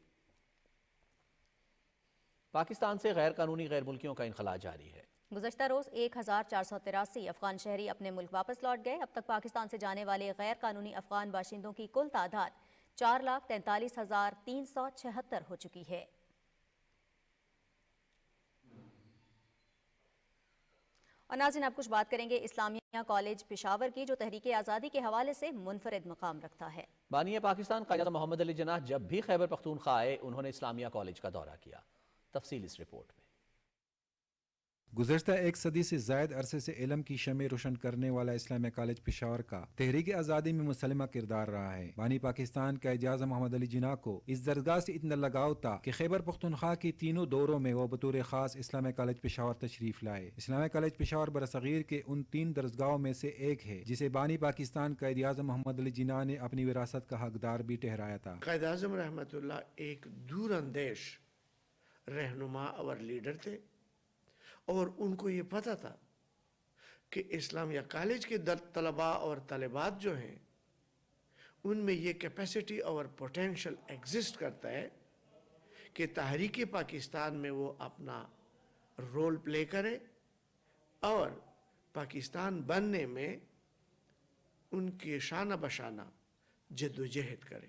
پاکستان سے غیر قانونی غیر ملکیوں کا انخلاء جاری ہے۔ گزشتہ روز 1483 افغان شہری اپنے ملک واپس لوٹ گئے۔ اب تک پاکستان سے جانے والے غیر قانونی افغان باشندوں کی کل تعداد 4,43,376 ہو چکی ہے۔ اور ناظرین اب کچھ بات کریں گے اسلامیہ کالج پشاور کی، جو تحریک آزادی کے حوالے سے منفرد مقام رکھتا ہے۔ بانی پاکستان قائد اعظم محمد علی جناح جب بھی خیبر پختونخوا آئے انہوں نے اسلامیہ کالج کا دورہ کیا۔ تفصیل اس رپورٹ میں۔ گزشتہ 1 صدی سے زائد عرصے سے علم کی شمع روشن کرنے والا اسلامیہ کالج پشاور کا تحریک آزادی میں مسلمہ کردار رہا ہے۔ بانی پاکستان قائد اعظم محمد علی جناح کو اس درگاہ سے اتنا لگاؤ تھا کہ خیبر پختونخوا کی تینوں دوروں میں وہ بطور خاص اسلامیہ کالج پشاور تشریف لائے۔ اسلامیہ کالج پشاور برصغیر کے ان 3 درسگاہوں میں سے ایک ہے جسے بانی پاکستان قائد اعظم محمد علی جناح نے اپنی وراثت کا حقدار بھی ٹھہرایا تھا۔ قائد اعظم رحمت اللہ ایک دور اندیش رہنما اور لیڈر تھے، اور ان کو یہ پتہ تھا کہ اسلامیہ کالج کے طلباء اور طالبات جو ہیں ان میں یہ کیپیسٹی اور پوٹینشل ایگزسٹ کرتا ہے کہ تحریک پاکستان میں وہ اپنا رول پلے کرے اور پاکستان بننے میں ان کے شانہ بشانہ جد و جہد کرے۔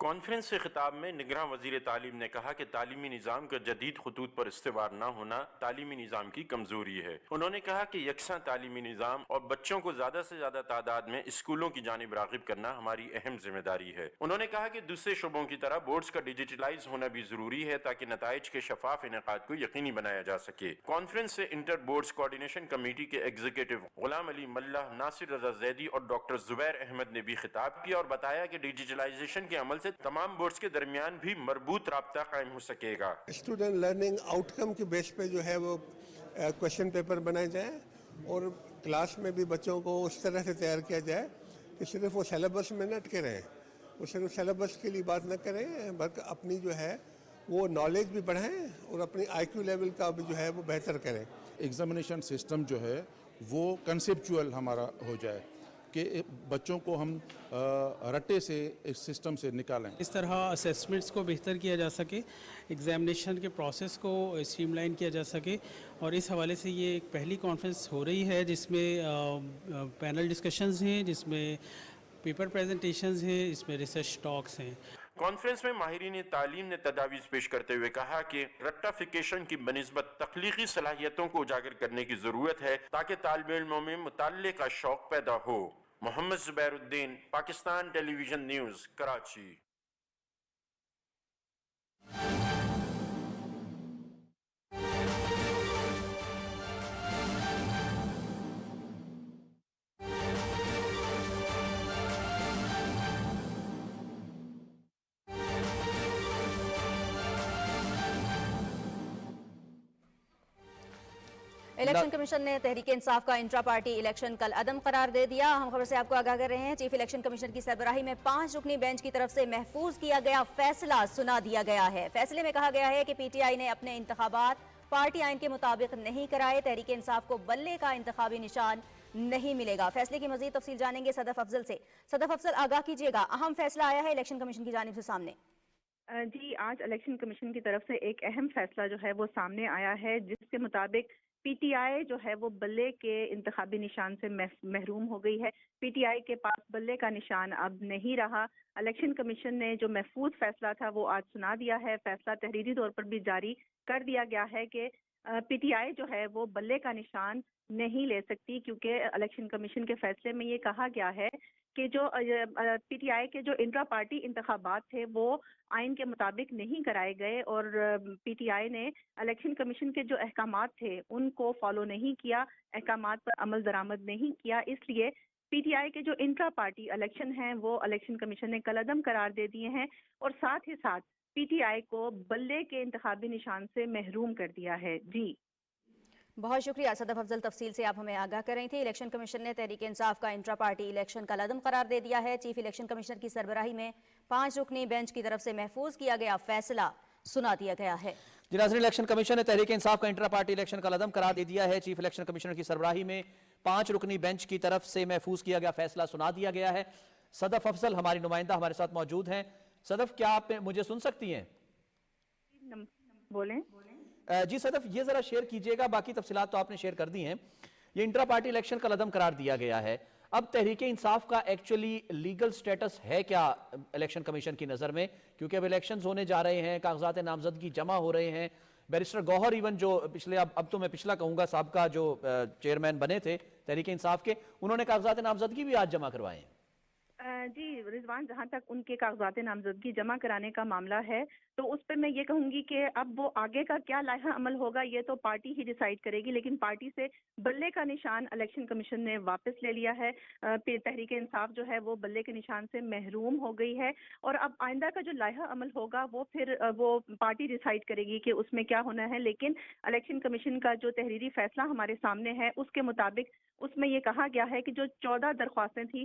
کانفرنس سے خطاب میں نگراں وزیر تعلیم نے کہا کہ تعلیمی نظام کا جدید خطوط پر استوار نہ ہونا تعلیمی نظام کی کمزوری ہے۔ انہوں نے کہا کہ یکساں تعلیمی نظام اور بچوں کو زیادہ سے زیادہ تعداد میں اسکولوں کی جانب راغب کرنا ہماری اہم ذمہ داری ہے۔ انہوں نے کہا کہ دوسرے شعبوں کی طرح بورڈز کا ڈیجیٹلائز ہونا بھی ضروری ہے تاکہ نتائج کے شفاف انعقاد کو یقینی بنایا جا سکے۔ کانفرنس سے انٹر بورڈز کوارڈینیشن کمیٹی کے ایگزیکٹو غلام علی ملہ، ناصر رضا زیدی اور ڈاکٹر زبیر احمد نے بھی خطاب کیا اور بتایا کہ ڈیجیٹلائزیشن کے عمل سے تمام بورڈز کے درمیان بھی مربوط رابطہ قائم ہو سکے گا۔ اسٹوڈنٹ لرننگ آؤٹ کم کے بیس پہ جو ہے وہ کویشچن پیپر بنائے جائیں اور کلاس میں بھی بچوں کو اس طرح سے تیار کیا جائے کہ صرف وہ سیلیبس میں نہ اٹکے رہیں، وہ صرف سیلیبس کے لیے بات نہ کریں بلکہ اپنی جو ہے وہ نالج بھی بڑھائیں اور اپنی آئی کیو لیول کا بھی جو ہے وہ بہتر کریں۔ ایگزامینیشن سسٹم جو ہے وہ کنسیپچول ہمارا ہو جائے کہ بچوں کو ہم رٹے سے اس سسٹم سے نکالیں۔ اس طرح اسیسمنٹس کو بہتر کیا جا سکے، ایگزامینیشن کے پروسیس کو اسٹریم لائن کیا جا سکے، اور اس حوالے سے یہ ایک پہلی کانفرنس ہو رہی ہے جس میں پینل ڈسکشنز ہیں، جس میں پیپر پریزنٹیشنز ہیں، اس میں ریسرچ ٹاکس ہیں۔ کانفرنس میں ماہرین تعلیم نے تجاویز پیش کرتے ہوئے کہا کہ رٹافیکیشن کی بنسبت تخلیقی صلاحیتوں کو اجاگر کرنے کی ضرورت ہے تاکہ طالب علموں میں مطالعے کا شوق پیدا ہو۔ Muhammad Zubair Uddin, Pakistan television news, Karachi. Election commission نے تحریک انصاف کا انٹرا پارٹی الیکشن کل عدم قرار دے دیا۔ ہم خبر سے آپ کو آگاہ کر رہے ہیں، چیف الیکشن کمیشنر کی سربراہی میں 5 رکنی بینچ کی طرف سے محفوظ کیا گیا فیصلہ سنا دیا گیا ہے۔ فیصلے میں کہا گیا ہے کہ پی ٹی آئی نے اپنے انتخابات پارٹی آئین کے مطابق نہیں کرائے، تحریک انصاف کو بلے کا انتخابی نشان نہیں ملے گا۔ فیصلے کی مزید تفصیل جانیں گے صدف افضل سے۔ صدف افضل، آگاہ کیجیے گا، اہم فیصلہ آیا ہے الیکشن کمیشن کی جانب سے سامنے۔ جی، آج الیکشن کمیشن کی طرف سے ایک اہم فیصلہ جو ہے وہ سامنے آیا ہے، جس کے مطابق پی ٹی آئی جو ہے وہ بلے کے انتخابی نشان سے محروم ہو گئی ہے۔ پی ٹی آئی کے پاس بلے کا نشان اب نہیں رہا۔ الیکشن کمیشن نے جو محفوظ فیصلہ تھا وہ آج سنا دیا ہے۔ فیصلہ تحریری طور پر بھی جاری کر دیا گیا ہے کہ پی ٹی آئی جو ہے وہ بلے کا نشان نہیں لے سکتی، کیونکہ الیکشن کمیشن کے فیصلے میں یہ کہا گیا ہے کہ جو پی ٹی آئی کے جو انٹرا پارٹی انتخابات تھے وہ آئین کے مطابق نہیں کرائے گئے، اور پی ٹی آئی نے الیکشن کمیشن کے جو احکامات تھے ان کو فالو نہیں کیا، احکامات پر عمل درآمد نہیں کیا۔ اس لیے پی ٹی آئی کے جو انٹرا پارٹی الیکشن ہیں وہ الیکشن کمیشن نے کل عدم قرار دے دیے ہیں، اور ساتھ ہی ساتھ پی ٹی آئی کو بلے کے انتخابی نشان سے محروم کر دیا ہے۔ جی بہت شکریہ صدف افضل، تفصیل سے آپ ہمیں آگاہ کر رہی تھی۔ الیکشن کمیشن نے تحریک انصاف کا انٹرا پارٹی الیکشن کا عدم قرار دے دیا ہے۔ چیف الیکشن کمشنر کی سربراہی میں 5 رکنی بینچ کی طرف سے محفوظ کیا گیا فیصلہ سنا دیا گیا ہے۔ ناظرین، الیکشن کمیشن نے تحریک انصاف کا انٹرا پارٹی الیکشن کا عدم قرار دے دیا ہے۔ چیف الیکشن کمشنر کی سربراہی میں 5 رکنی بینچ کی طرف سے محفوظ کیا گیا فیصلہ سنا دیا گیا ہے۔ صدف افضل ہماری نمائندہ ہمارے ساتھ موجود ہیں۔ صدف، کیا آپ مجھے سن سکتی ہیں؟ بولیں۔ جی صدف، یہ ذرا شیئر کیجئے گا، باقی تفصیلات تو آپ نے شیئر کر دی ہیں۔ یہ انٹرا پارٹی الیکشن کا عدم قرار دیا گیا ہے، اب تحریک انصاف کا ایکچولی لیگل سٹیٹس ہے کیا الیکشن کمیشن کی نظر میں؟ کیونکہ اب الیکشنز ہونے جا رہے ہیں، کاغذات نامزدگی جمع ہو رہے ہیں۔ بیرسٹر گوہر ایون جو اب تو میں پچھلا کہوں گا سابقہ جو چیئرمین بنے تھے تحریک انصاف کے، انہوں نے کاغذات نامزدگی بھی آج جمع کروائے ہیں۔ جی رضوان، جہاں تک ان کے کاغذات نامزدگی جمع کرانے کا معاملہ ہے تو اس پہ میں یہ کہوں گی کہ اب وہ آگے کا کیا لائحہ عمل ہوگا یہ تو پارٹی ہی ڈیسائیڈ کرے گی، لیکن پارٹی سے بلے کا نشان الیکشن کمیشن نے واپس لے لیا ہے۔ تحریک انصاف جو ہے وہ بلے کے نشان سے محروم ہو گئی ہے، اور اب آئندہ کا جو لائحہ عمل ہوگا وہ پھر وہ پارٹی ڈیسائیڈ کرے گی کہ اس میں کیا ہونا ہے۔ لیکن الیکشن کمیشن کا جو تحریری فیصلہ ہمارے سامنے ہے اس کے مطابق اس میں یہ کہا گیا ہے کہ جو 14 درخواستیں تھیں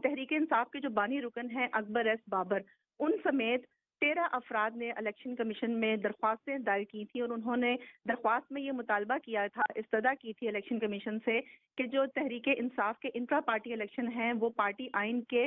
تحریک انصاف کے جو بانی رکن ہیں اکبر ایس بابر، ان سمیت 13 افراد نے الیکشن کمیشن میں درخواستیں دائر کی تھی، اور انہوں نے درخواست میں یہ مطالبہ کیا تھا، استدعا کی تھی الیکشن کمیشن سے کہ جو تحریک انصاف کے انٹرا پارٹی الیکشن ہیں وہ پارٹی آئین کے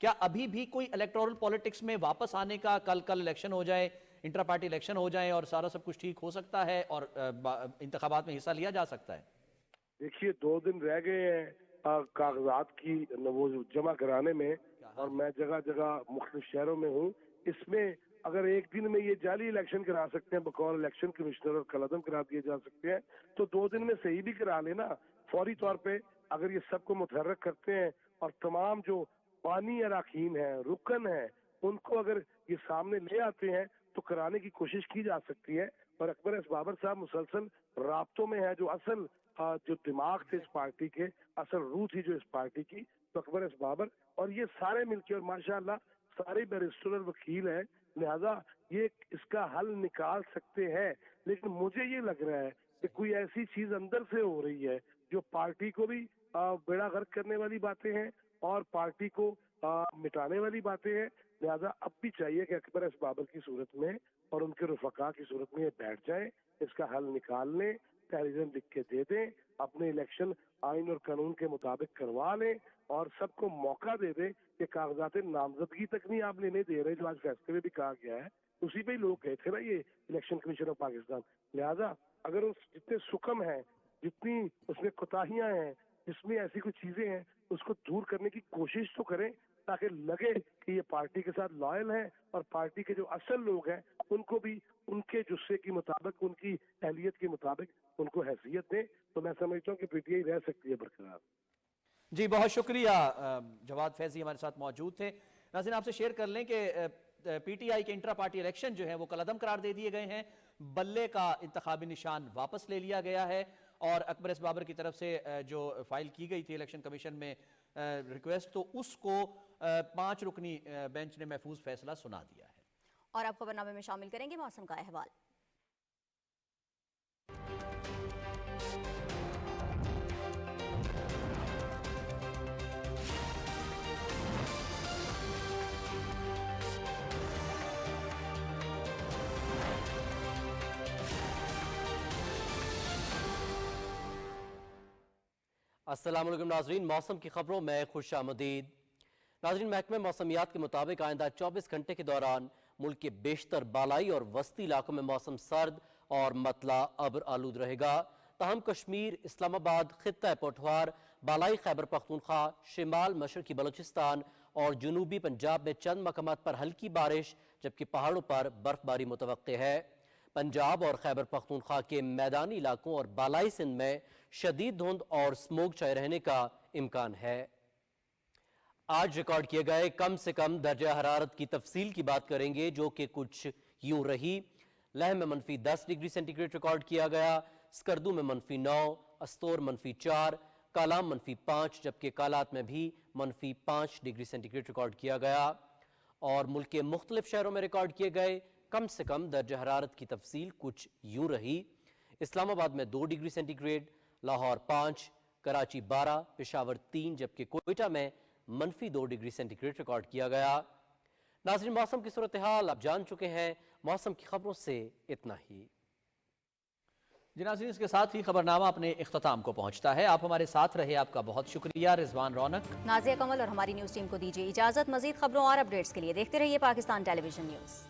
کیا ابھی بھی کوئی الیکٹورل پولیٹکس میں واپس آنے کا، کل الیکشن ہو جائے، انٹرا پارٹی الیکشن ہو جائیں اور سارا سب کچھ ٹھیک ہو سکتا ہے اور انتخابات میں حصہ لیا جا سکتا ہے؟ دیکھیے 2 دن رہ گئے ہیں کاغذات کی وہ جمع کرانے میں، اور میں جگہ جگہ مختلف شہروں میں ہوں. اس میں اگر ایک دن میں یہ جعلی الیکشن کرا سکتے ہیں بقول الیکشن کمشنر اور کالعدم کرا دیے جا سکتے ہیں تو 2 دن میں صحیح بھی کرا لینا فوری طور پہ. اگر یہ سب کو متحرک کرتے ہیں اور تمام جو بانی اراکین ہیں، رکن ہیں، ان کو اگر یہ سامنے لے آتے ہیں تو کرانے کی کوشش کی جا سکتی ہے. اور اکبر ایس بابر صاحب مسلسل رابطوں میں ہے، جو اصل جو دماغ تھے اس پارٹی کے، اصل روح تھی جو اس پارٹی کی، تو اکبر ایس بابر اور یہ سارے مل کے، اور ماشاءاللہ سارے بیرسٹر اور وکیل ہیں، لہذا یہ اس کا حل نکال سکتے ہیں. لیکن مجھے یہ لگ رہا ہے کہ کوئی ایسی چیز اندر سے ہو رہی ہے جو پارٹی کو بھی بیڑا غرق کرنے والی باتیں ہیں اور پارٹی کو مٹانے والی باتیں ہیں. لہذا اب بھی چاہیے کہ اکبر ایس بابر کی صورت میں اور ان کے رفقا کی صورت میں یہ بیٹھ جائیں، اس کا حل نکال لیں، تحریریں لکھ کے دے دیں، اپنے الیکشن آئین اور قانون کے مطابق کروا لیں اور سب کو موقع دے دیں کہ کاغذات نامزدگی تک نہیں آپ لینے دے رہے، جو آج فیصلے میں بھی کہا گیا ہے. اسی پہ ہی لوگ گئے تھے نا یہ الیکشن کمیشن آف پاکستان. لہذا اگر اس جتنے سکم ہیں، جتنی اس میں کوتاہیاں ہیں، جس میں ایسی کوئی چیزیں ہیں، اس کو دور کرنے کی کوشش تو کریں تاکہ لگے کہ یہ پارٹی کے ساتھ لائل ہیں اور پارٹی کے جو اصل لوگ ہیں ان کو بھی ان کے جسے کے مطابق، ان کی اہلیت کے مطابق ان کو حیثیت دیں. تو میں سمجھتا ہوں کہ پی ٹی آئی رہ سکتی ہے برقرار. جی بہت شکریہ. جواد فیضی ہمارے ساتھ موجود تھے. ناظرین آپ سے شیئر کر لیں کہ پی ٹی آئی کے انٹرا پارٹی الیکشن جو ہیں وہ کالعدم قرار دے دیے گئے ہیں. بلے کا انتخابی نشان واپس لے لیا گیا ہے اور اکبر ایس بابر کی طرف سے جو فائل کی گئی تھی الیکشن کمیشن میں ریکویسٹ، تو اس کو 5 رکنی بینچ نے محفوظ فیصلہ سنا دیا ہے. اور آپ خبرنامے میں شامل کریں گے موسم کا احوال. السلام علیکم ناظرین، موسم کی خبروں میں خوش آمدید. ناظرین محکمہ موسمیات کے مطابق آئندہ 24 گھنٹے کے دوران ملک کے بیشتر بالائی اور وسطی علاقوں میں موسم سرد اور مطلع ابر آلود رہے گا. تاہم کشمیر، اسلام آباد، خطہ پوٹھوار، بالائی خیبر پختونخوا، شمال مشرقی بلوچستان اور جنوبی پنجاب میں چند مقامات پر ہلکی بارش جبکہ پہاڑوں پر برف باری متوقع ہے. پنجاب اور خیبر پختونخوا کے میدانی علاقوں اور بالائی سندھ میں شدید دھند اور سموگ چھائے رہنے کا امکان ہے. آج ریکارڈ کیے گئے کم سے کم درجہ حرارت کی تفصیل کی بات کریں گے، جو کہ کچھ یوں رہی. لہ میں -10 ڈگری سینٹی گریڈ ریکارڈ کیا گیا، سکردو میں -9، استور -4، کالام -5 جبکہ کالات میں بھی -5 ڈگری سینٹی گریڈ ریکارڈ کیا گیا. اور ملک کے مختلف شہروں میں ریکارڈ کیے گئے کم سے کم درجہ حرارت کی تفصیل کچھ یوں رہی. اسلام آباد میں 2 degree centigrade, Lahore 5، Karachi 12، Peshawar 3 جبکہ کوئٹہ میں -2 ڈگری سینٹی گریڈ ریکارڈ کیا گیا. ناظرین موسم کی صورتحال آپ جان چکے ہیں، موسم کی خبروں سے اتنا ہی. جی ناظرین اس کے ساتھ ہی خبرنامہ اپنے اختتام کو پہنچتا ہے. آپ ہمارے ساتھ رہے، آپ کا بہت شکریہ. رضوان رونق، نازیہ کمل اور ہماری نیوز ٹیم کو دیجیے اجازت. مزید خبروں اور اپڈیٹس کے لیے دیکھتے رہیے پاکستان ٹیلی ویژن نیوز.